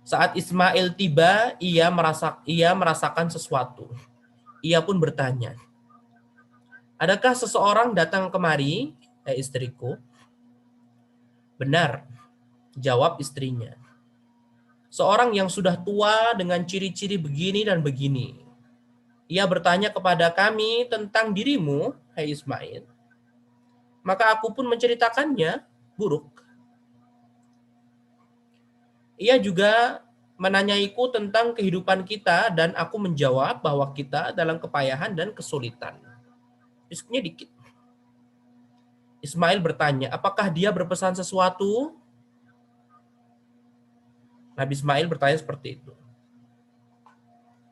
[SPEAKER 1] Saat Ismail tiba, ia merasakan sesuatu. Ia pun bertanya, adakah seseorang datang kemari, istriku? Benar, jawab istrinya. Seorang yang sudah tua dengan ciri-ciri begini dan begini. Ia bertanya kepada kami tentang dirimu, hai Ismail. Maka aku pun menceritakannya, buruk. Ia juga menanyaiku tentang kehidupan kita dan aku menjawab bahwa kita dalam kepayahan dan kesulitan. Rizkinya dikit. Ismail bertanya, apakah dia berpesan sesuatu? Nabi Ismail bertanya seperti itu.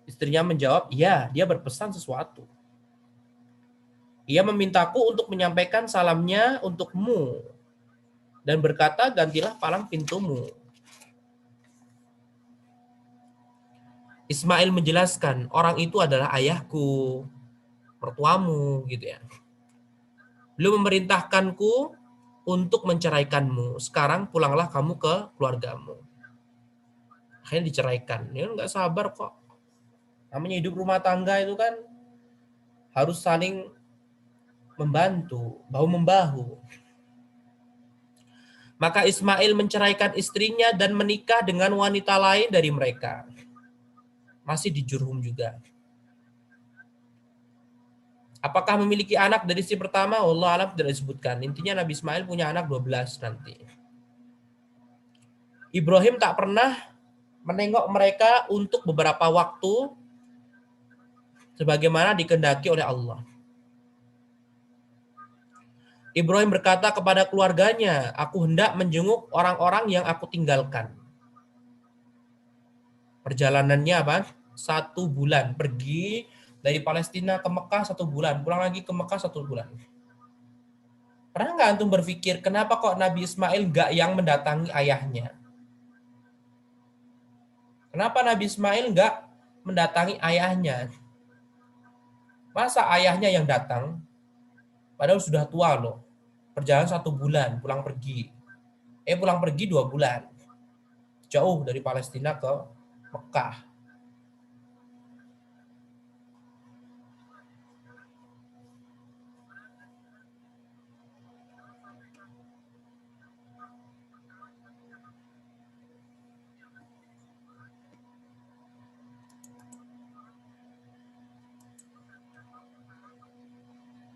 [SPEAKER 1] Istrinya menjawab, ya, dia berpesan sesuatu. Ia memintaku untuk menyampaikan salamnya untukmu dan berkata, gantilah palang pintumu. Ismail menjelaskan, orang itu adalah ayahku, mertuamu, gitu ya. Beliau memerintahkanku untuk menceraikanmu. Sekarang pulanglah kamu ke keluargamu. Akhirnya diceraikan. Dia nggak sabar kok. Namanya hidup rumah tangga itu kan harus saling membantu, bahu-membahu. Maka Ismail menceraikan istrinya dan menikah dengan wanita lain dari mereka. Masih di Jurhum juga. Apakah memiliki anak dari istri pertama? Allah alam tidak disebutkan. Intinya Nabi Ismail punya anak 12 nanti. Ibrahim tak pernah menengok mereka untuk beberapa waktu sebagaimana dikehendaki oleh Allah. Ibrahim berkata kepada keluarganya, aku hendak menjenguk orang-orang yang aku tinggalkan. Perjalanannya apa? 1 bulan. Pergi dari Palestina ke Mekah 1 bulan. Pulang lagi ke Mekah 1 bulan. Pernah nggak antum berpikir, kenapa kok Nabi Ismail nggak yang mendatangi ayahnya? Kenapa Nabi Ismail nggak mendatangi ayahnya? Masa ayahnya yang datang? Padahal sudah tua loh. Perjalanan 1 bulan, pulang pergi. Pulang pergi 2 bulan. Jauh dari Palestina ke Mekah.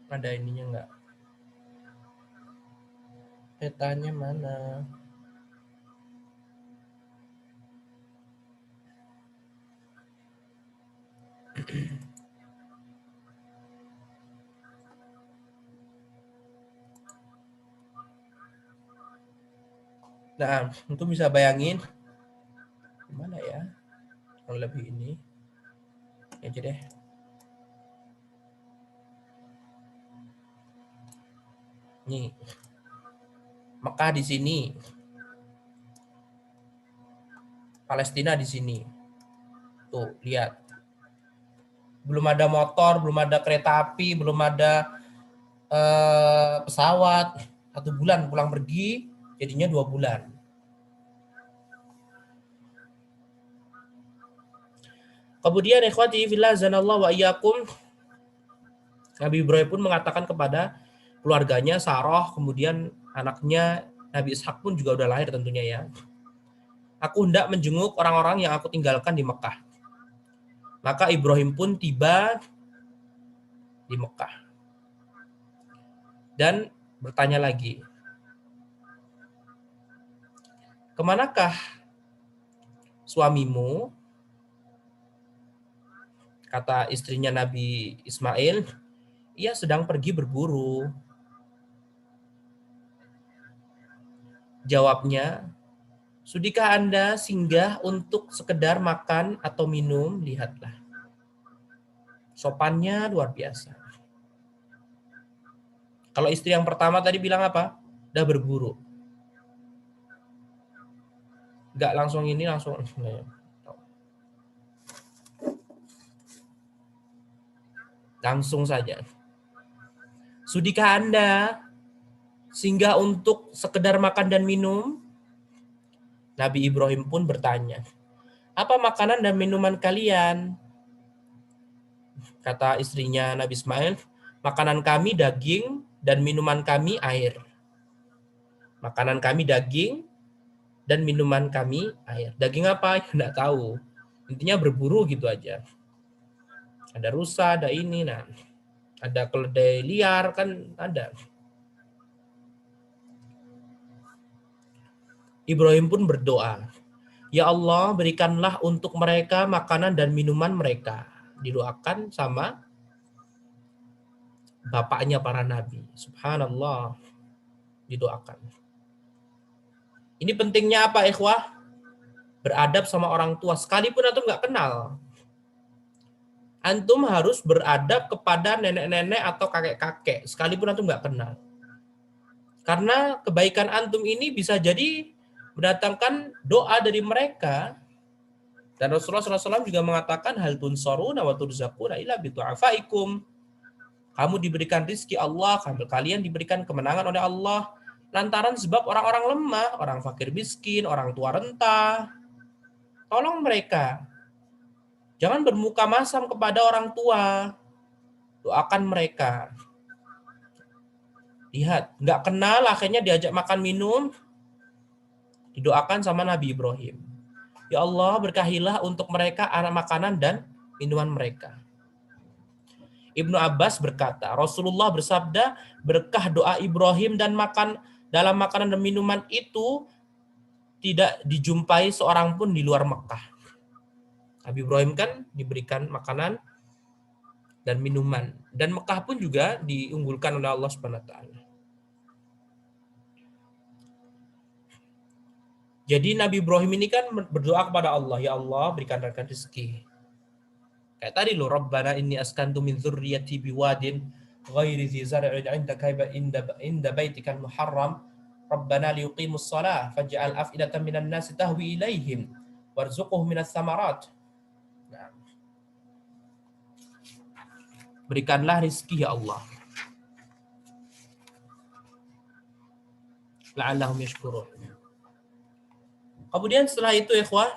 [SPEAKER 1] Ada ininya nggak? Petanya mana? Nah, untuk bisa bayangin gimana ya? Kalau lebih ini aja deh. Nih. Mekah di sini. Palestina di sini. Tuh, lihat. Belum ada motor, belum ada kereta api, belum ada pesawat. 1 bulan pulang pergi, jadinya 2 bulan. Kemudian ikhwati fillah zanallahu wa iyyakum, Nabi Ibrahim pun mengatakan kepada keluarganya, Sarah, kemudian anaknya Nabi Ishak pun juga udah lahir tentunya ya. Aku hendak menjenguk orang-orang yang aku tinggalkan di Mekah. Maka Ibrahim pun tiba di Mekah. Dan bertanya lagi, kemanakah suamimu? Kata istrinya Nabi Ismail, ia sedang pergi berburu. Jawabnya, sudikah Anda singgah untuk sekedar makan atau minum? Lihatlah. Sopannya luar biasa. Kalau istri yang pertama tadi bilang apa? Udah berburu. Nggak langsung ini, langsung. Langsung saja. Sudikah Anda singgah untuk sekedar makan dan minum? Nabi Ibrahim pun bertanya, apa makanan dan minuman kalian? Kata istrinya Nabi Ismail, makanan kami daging dan minuman kami air. Makanan kami daging dan minuman kami air. Daging apa? Nggak tahu. Intinya berburu gitu aja. Ada rusa, ada ini, nah, ada keledai liar kan ada. Ibrahim pun berdoa, Ya Allah, berikanlah untuk mereka makanan dan minuman mereka. Didoakan sama bapaknya para nabi. Subhanallah, didoakan. Ini pentingnya apa, ikhwah? Beradab sama orang tua. Sekalipun antum nggak kenal. Antum harus beradab kepada nenek-nenek atau kakek-kakek. Sekalipun antum nggak kenal. Karena kebaikan antum ini bisa jadi mendatangkan doa dari mereka. Dan Rasulullah SAW juga mengatakan hal tunsaruna wa turzaquna illa bidu'afaikum. Kamu diberikan rizki Allah, kalian diberikan kemenangan oleh Allah lantaran sebab orang-orang lemah, orang fakir miskin, orang tua renta. Tolong mereka. Jangan bermuka masam kepada orang tua. Doakan mereka. Lihat, nggak kenal akhirnya diajak makan minum, didoakan sama Nabi Ibrahim. Ya Allah, berkahilah untuk mereka anak makanan dan minuman mereka. Ibnu Abbas berkata, Rasulullah bersabda, berkah doa Ibrahim dan dalam makanan dan minuman itu tidak dijumpai seorang pun di luar Mekah. Nabi Ibrahim kan diberikan makanan dan minuman, dan Mekah pun juga diunggulkan oleh Allah Subhanahu wa taala. Jadi Nabi Ibrahim ini kan berdoa kepada Allah, ya Allah berikan rezeki. Kayak tadi loh, Rabbana inni askantu min dzurriyyati biwadin ghairi dzi zar'in 'indaka inda baitikal muharram Rabbana liyuqimus shalah faj'al af'idatan minan nasi tahwi ilaihim warzuqhum minas samarat. Nah, berikanlah rezeki ya Allah. La'allahum yashkurun. Kemudian setelah itu ikhwah,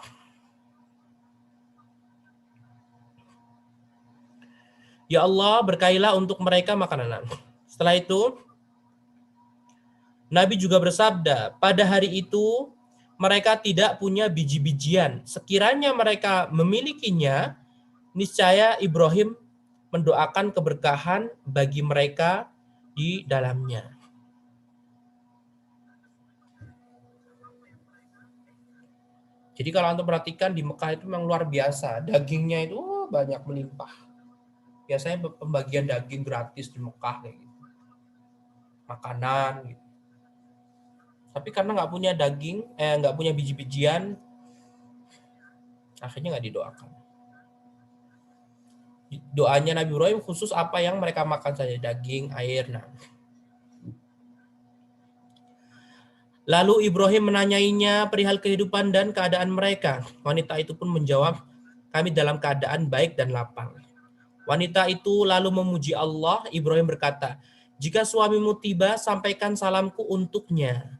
[SPEAKER 1] ya Allah berkailah untuk mereka makanan. Setelah itu Nabi juga bersabda, pada hari itu mereka tidak punya biji-bijian. Sekiranya mereka memilikinya, niscaya Ibrahim mendoakan keberkahan bagi mereka di dalamnya. Jadi kalau antum perhatikan di Mekah itu memang luar biasa. Dagingnya itu banyak melimpah. Biasanya pembagian daging gratis di Mekah kayak gitu. Makanan gitu. Tapi karena nggak punya daging, nggak punya biji-bijian, akhirnya nggak didoakan. Doanya Nabi Ibrahim khusus apa yang mereka makan saja, daging, air. Nah. Lalu Ibrahim menanyainya perihal kehidupan dan keadaan mereka. Wanita itu pun menjawab, kami dalam keadaan baik dan lapang. Wanita itu lalu memuji Allah. Ibrahim berkata, jika suamimu tiba, sampaikan salamku untuknya.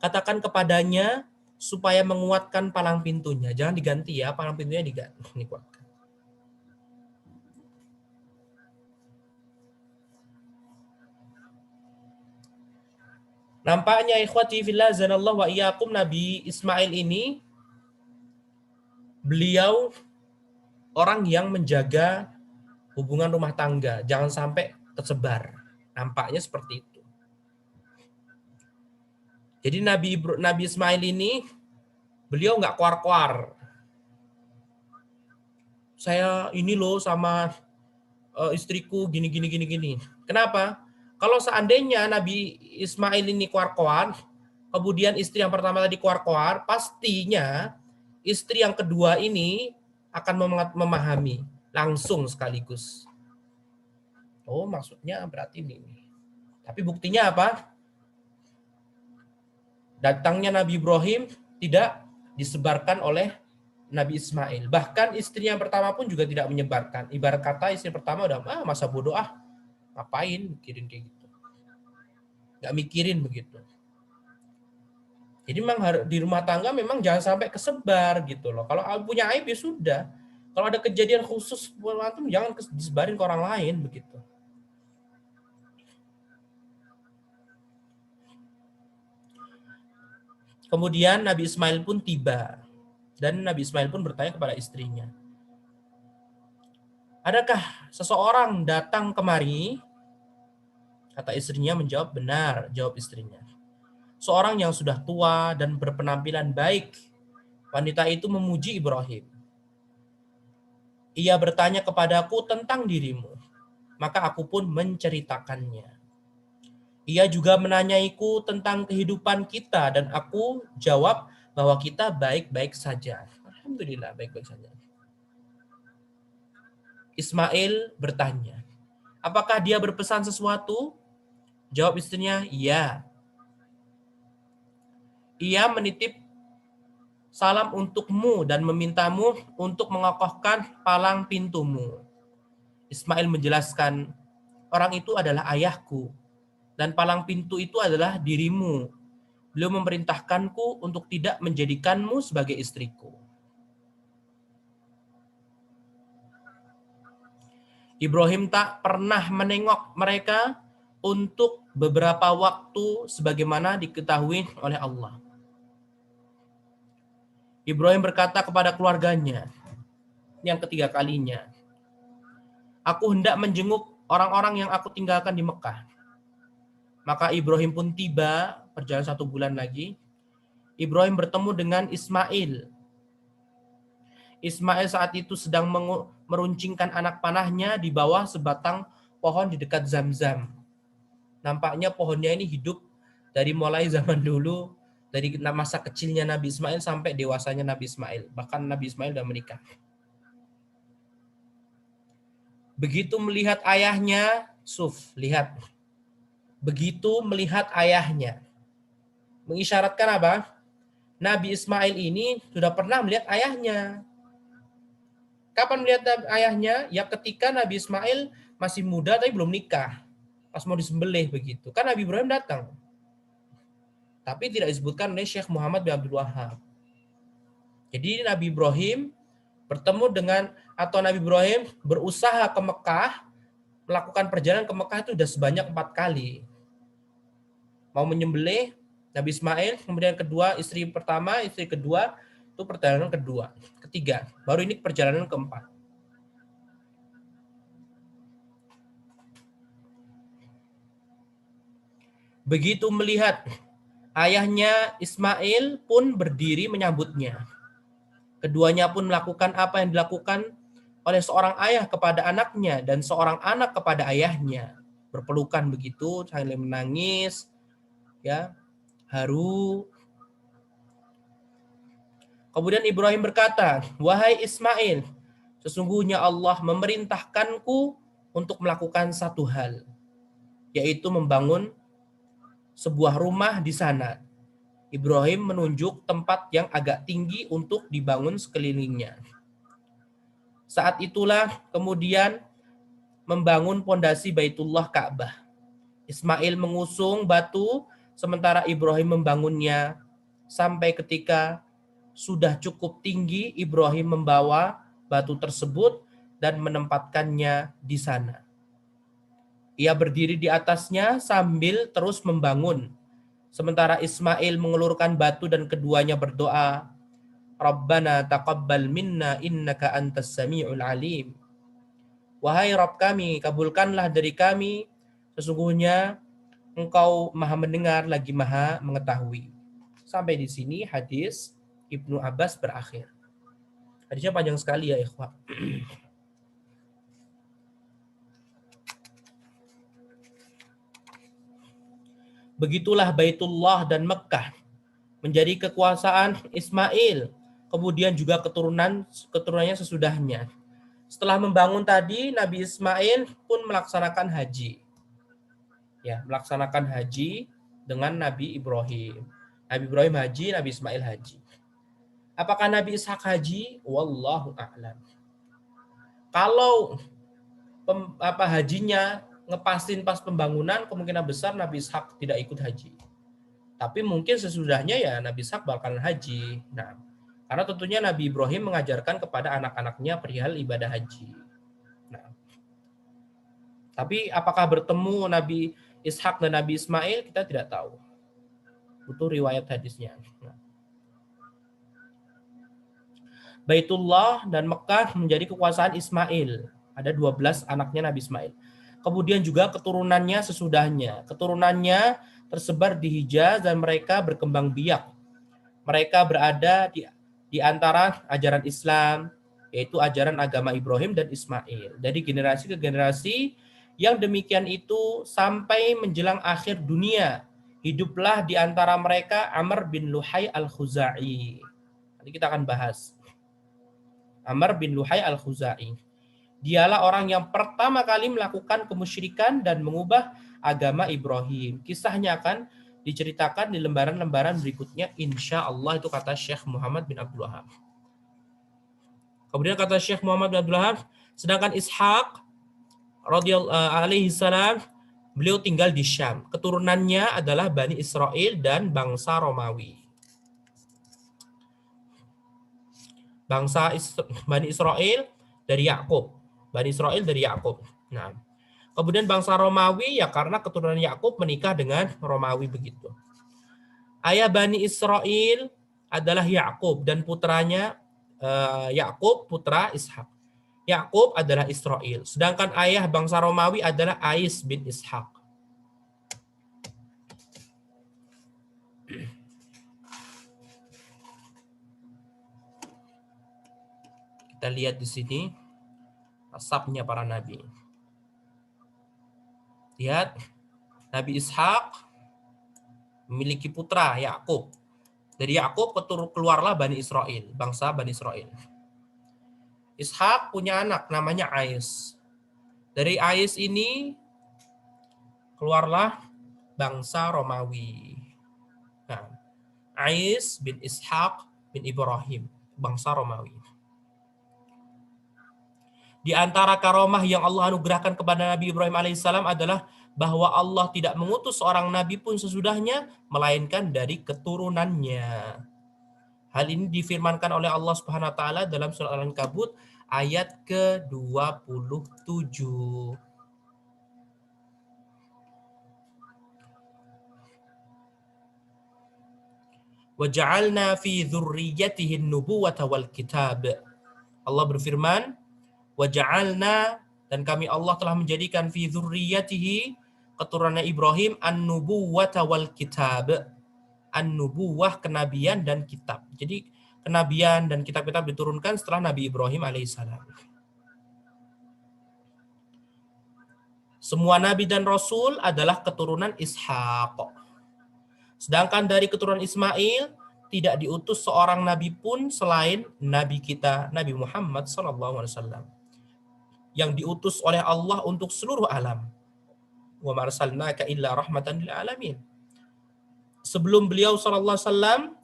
[SPEAKER 1] Katakan kepadanya supaya menguatkan palang pintunya. Jangan diganti ya, palang pintunya dikuatkan. Nampaknya ikhwati fillah zanallahu wa iyyakum, Nabi Ismail ini beliau orang yang menjaga hubungan rumah tangga, jangan sampai tersebar. Nampaknya seperti itu. Jadi Nabi Ismail ini beliau nggak kuar-kuar. Saya ini loh sama istriku gini. Kenapa? Kalau seandainya Nabi Ismail ini kuar-kuar, kemudian istri yang pertama tadi kuar-kuar, pastinya istri yang kedua ini akan memahami langsung sekaligus. Oh, maksudnya berarti ini. Tapi buktinya apa? Datangnya Nabi Ibrahim tidak disebarkan oleh Nabi Ismail. Bahkan istri yang pertama pun juga tidak menyebarkan. Ibarat kata istri pertama udah, masa bodoh ngapain mikirin kayak gitu. Nggak mikirin begitu. Jadi memang di rumah tangga memang jangan sampai kesebar gitu loh. Kalau punya aib ya sudah. Kalau ada kejadian khusus buat antum jangan disebarin ke orang lain begitu. Kemudian Nabi Ismail pun tiba. Dan Nabi Ismail pun bertanya kepada istrinya, adakah seseorang datang kemari? Kata istrinya menjawab, benar, jawab istrinya. Seorang yang sudah tua dan berpenampilan baik. Wanita itu memuji Ibrahim. Ia bertanya kepadaku tentang dirimu, maka aku pun menceritakannya. Ia juga menanyaiku tentang kehidupan kita dan aku jawab bahwa kita baik-baik saja. Alhamdulillah baik-baik saja. Ismail bertanya, apakah dia berpesan sesuatu? Jawab istrinya, iya. Ia menitip salam untukmu dan memintamu untuk mengokohkan palang pintumu. Ismail menjelaskan, orang itu adalah ayahku dan palang pintu itu adalah dirimu. Beliau memerintahkanku untuk tidak menjadikanmu sebagai istriku. Ibrahim tak pernah menengok mereka untuk beberapa waktu sebagaimana diketahui oleh Allah. Ibrahim berkata kepada keluarganya yang ketiga kalinya, aku hendak menjenguk orang-orang yang aku tinggalkan di Mekah. Maka Ibrahim pun tiba, perjalanan 1 bulan lagi. Ibrahim bertemu dengan Ismail. Ismail saat itu sedang meruncingkan anak panahnya di bawah sebatang pohon di dekat Zamzam. Nampaknya pohonnya ini hidup dari mulai zaman dulu, dari masa kecilnya Nabi Ismail sampai dewasanya Nabi Ismail. Bahkan Nabi Ismail sudah menikah. Begitu melihat ayahnya, lihat. Begitu melihat ayahnya. Mengisyaratkan apa? Nabi Ismail ini sudah pernah melihat ayahnya. Kapan melihat ayahnya? Ya ketika Nabi Ismail masih muda tapi belum nikah. Pas mau disembelih begitu. Kan Nabi Ibrahim datang. Tapi tidak disebutkan oleh Syekh Muhammad bin Abdul Wahab. Jadi Nabi Ibrahim bertemu dengan, atau Nabi Ibrahim berusaha ke Mekah, melakukan perjalanan ke Mekah itu sudah sebanyak 4 kali. Mau menyembelih Nabi Ismail, kemudian kedua, istri pertama, istri kedua, itu perjalanan kedua. Ketiga, baru ini perjalanan keempat. Begitu melihat ayahnya, Ismail pun berdiri menyambutnya. Keduanya pun melakukan apa yang dilakukan oleh seorang ayah kepada anaknya dan seorang anak kepada ayahnya. Berpelukan begitu, saling menangis, ya, haru. Kemudian Ibrahim berkata, wahai Ismail, sesungguhnya Allah memerintahkanku untuk melakukan satu hal, yaitu membangun sebuah rumah di sana. Ibrahim menunjuk tempat yang agak tinggi untuk dibangun sekelilingnya. Saat itulah kemudian membangun pondasi Baitullah Ka'bah. Ismail mengusung batu sementara Ibrahim membangunnya sampai ketika sudah cukup tinggi, Ibrahim membawa batu tersebut dan menempatkannya di sana. Ia berdiri di atasnya sambil terus membangun. Sementara Ismail mengelurkan batu dan keduanya berdoa, Rabbana taqabbal minna innaka antas sami'ul alim. Wahai Rabb kami, kabulkanlah dari kami, sesungguhnya Engkau maha mendengar lagi maha mengetahui. Sampai di sini hadis Ibnu Abbas berakhir. Hadisnya panjang sekali ya ikhwah. Begitulah Baitullah dan Mekah menjadi kekuasaan Ismail, kemudian juga keturunannya sesudahnya. Setelah membangun tadi, Nabi Ismail pun melaksanakan haji. Ya, melaksanakan haji dengan Nabi Ibrahim. Nabi Ibrahim haji, Nabi Ismail haji. Apakah Nabi Ishak haji? Wallahu a'lam. Kalau hajinya ngepasin pas pembangunan, kemungkinan besar Nabi Ishak tidak ikut haji. Tapi mungkin sesudahnya ya Nabi Ishak bakalan haji. Nah, karena tentunya Nabi Ibrahim mengajarkan kepada anak-anaknya perihal ibadah haji. Nah, tapi apakah bertemu Nabi Ishak dan Nabi Ismail, kita tidak tahu. Butuh riwayat hadisnya. Nah. Baitullah dan Mekah menjadi kekuasaan Ismail. Ada 12 anaknya Nabi Ismail. Kemudian juga keturunannya sesudahnya. Keturunannya tersebar di Hijaz dan mereka berkembang biak. Mereka berada di di antara ajaran Islam, yaitu ajaran agama Ibrahim dan Ismail. Dari generasi ke generasi yang demikian itu sampai menjelang akhir dunia. Hiduplah di antara mereka Amr bin Luhai al-Khuzai. Nanti kita akan bahas. Amr bin Luhai al-Khuzai. Dialah orang yang pertama kali melakukan kemusyrikan dan mengubah agama Ibrahim. Kisahnya akan diceritakan di lembaran-lembaran berikutnya, insya Allah, itu kata Syekh Muhammad bin Abdul Wahab. Kemudian kata Syekh Muhammad bin Abdul Wahab, sedangkan Ishaq alaihi salam, beliau tinggal di Syam. Keturunannya adalah Bani Israel dan bangsa Romawi. Bani Israel dari Yakub. Bani Israel dari Yakub. Nah, kemudian bangsa Romawi ya karena keturunan Yakub menikah dengan Romawi begitu. Ayah Bani Israel adalah Yakub dan putranya Yakub putra Ishak. Yakub adalah Israel. Sedangkan ayah bangsa Romawi adalah Ais bin Ishak. Kita lihat di sini nasabnya para nabi. Lihat, Nabi Ishak memiliki putra Yakub. Dari Yakub keluarlah Bani Israel, bangsa Bani Israel. Ishak punya anak namanya Ais. Dari Ais ini keluarlah bangsa Romawi. Nah, Ais bin Ishak bin Ibrahim, bangsa Romawi. Di antara karomah yang Allah anugerahkan kepada Nabi Ibrahim alaihissalam adalah bahwa Allah tidak mengutus seorang nabi pun sesudahnya, melainkan dari keturunannya. Hal ini difirmankan oleh Allah Subhanahu wa taala dalam surah Al-Ankabut ayat ke-27. Wa ja'alna fi dzurriyyatihi an-nubuwata wal kitab. Allah berfirman, wa ja'alna, dan kami Allah telah menjadikan fi dzurriyyatihi, keturunan Ibrahim, an-nubuwata wal kitab. An-nubuwah, kenabian dan kitab. Jadi kenabian dan kitab-kitab diturunkan setelah Nabi Ibrahim alaihissalam. Semua nabi dan rasul adalah keturunan Ishaq. Sedangkan dari keturunan Ismail tidak diutus seorang nabi pun selain nabi kita Nabi Muhammad SAW, yang diutus oleh Allah untuk seluruh alam. Wa ma arsalnaka illa rahmatan lil alamin. Sebelum beliau SAW,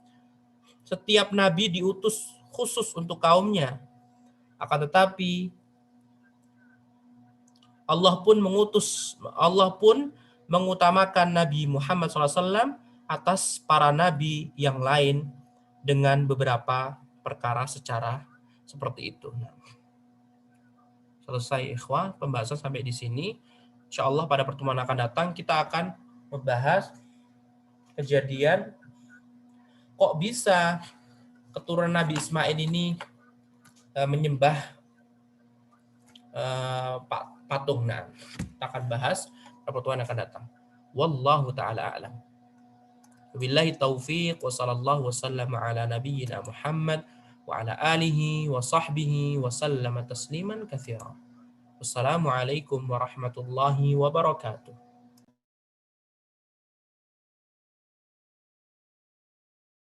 [SPEAKER 1] setiap nabi diutus khusus untuk kaumnya. Akan tetapi Allah pun mengutamakan Nabi Muhammad SAW atas para nabi yang lain dengan beberapa perkara secara seperti itu. Selesai ikhwah pembahasan sampai di sini. Insyaallah pada pertemuan akan datang kita akan membahas kejadian kok bisa keturunan Nabi Ismail ini menyembah patung. Nah, kita akan bahas pada pertemuan akan datang. Wallahu taala a'lam. Wabillahi taufiq wa sallallahu wasallam ala nabiyyina Muhammad wa ala alihi wa sahbihi wa sallama tasliman katsira. Wassalamualaikum warahmatullahi wabarakatuh.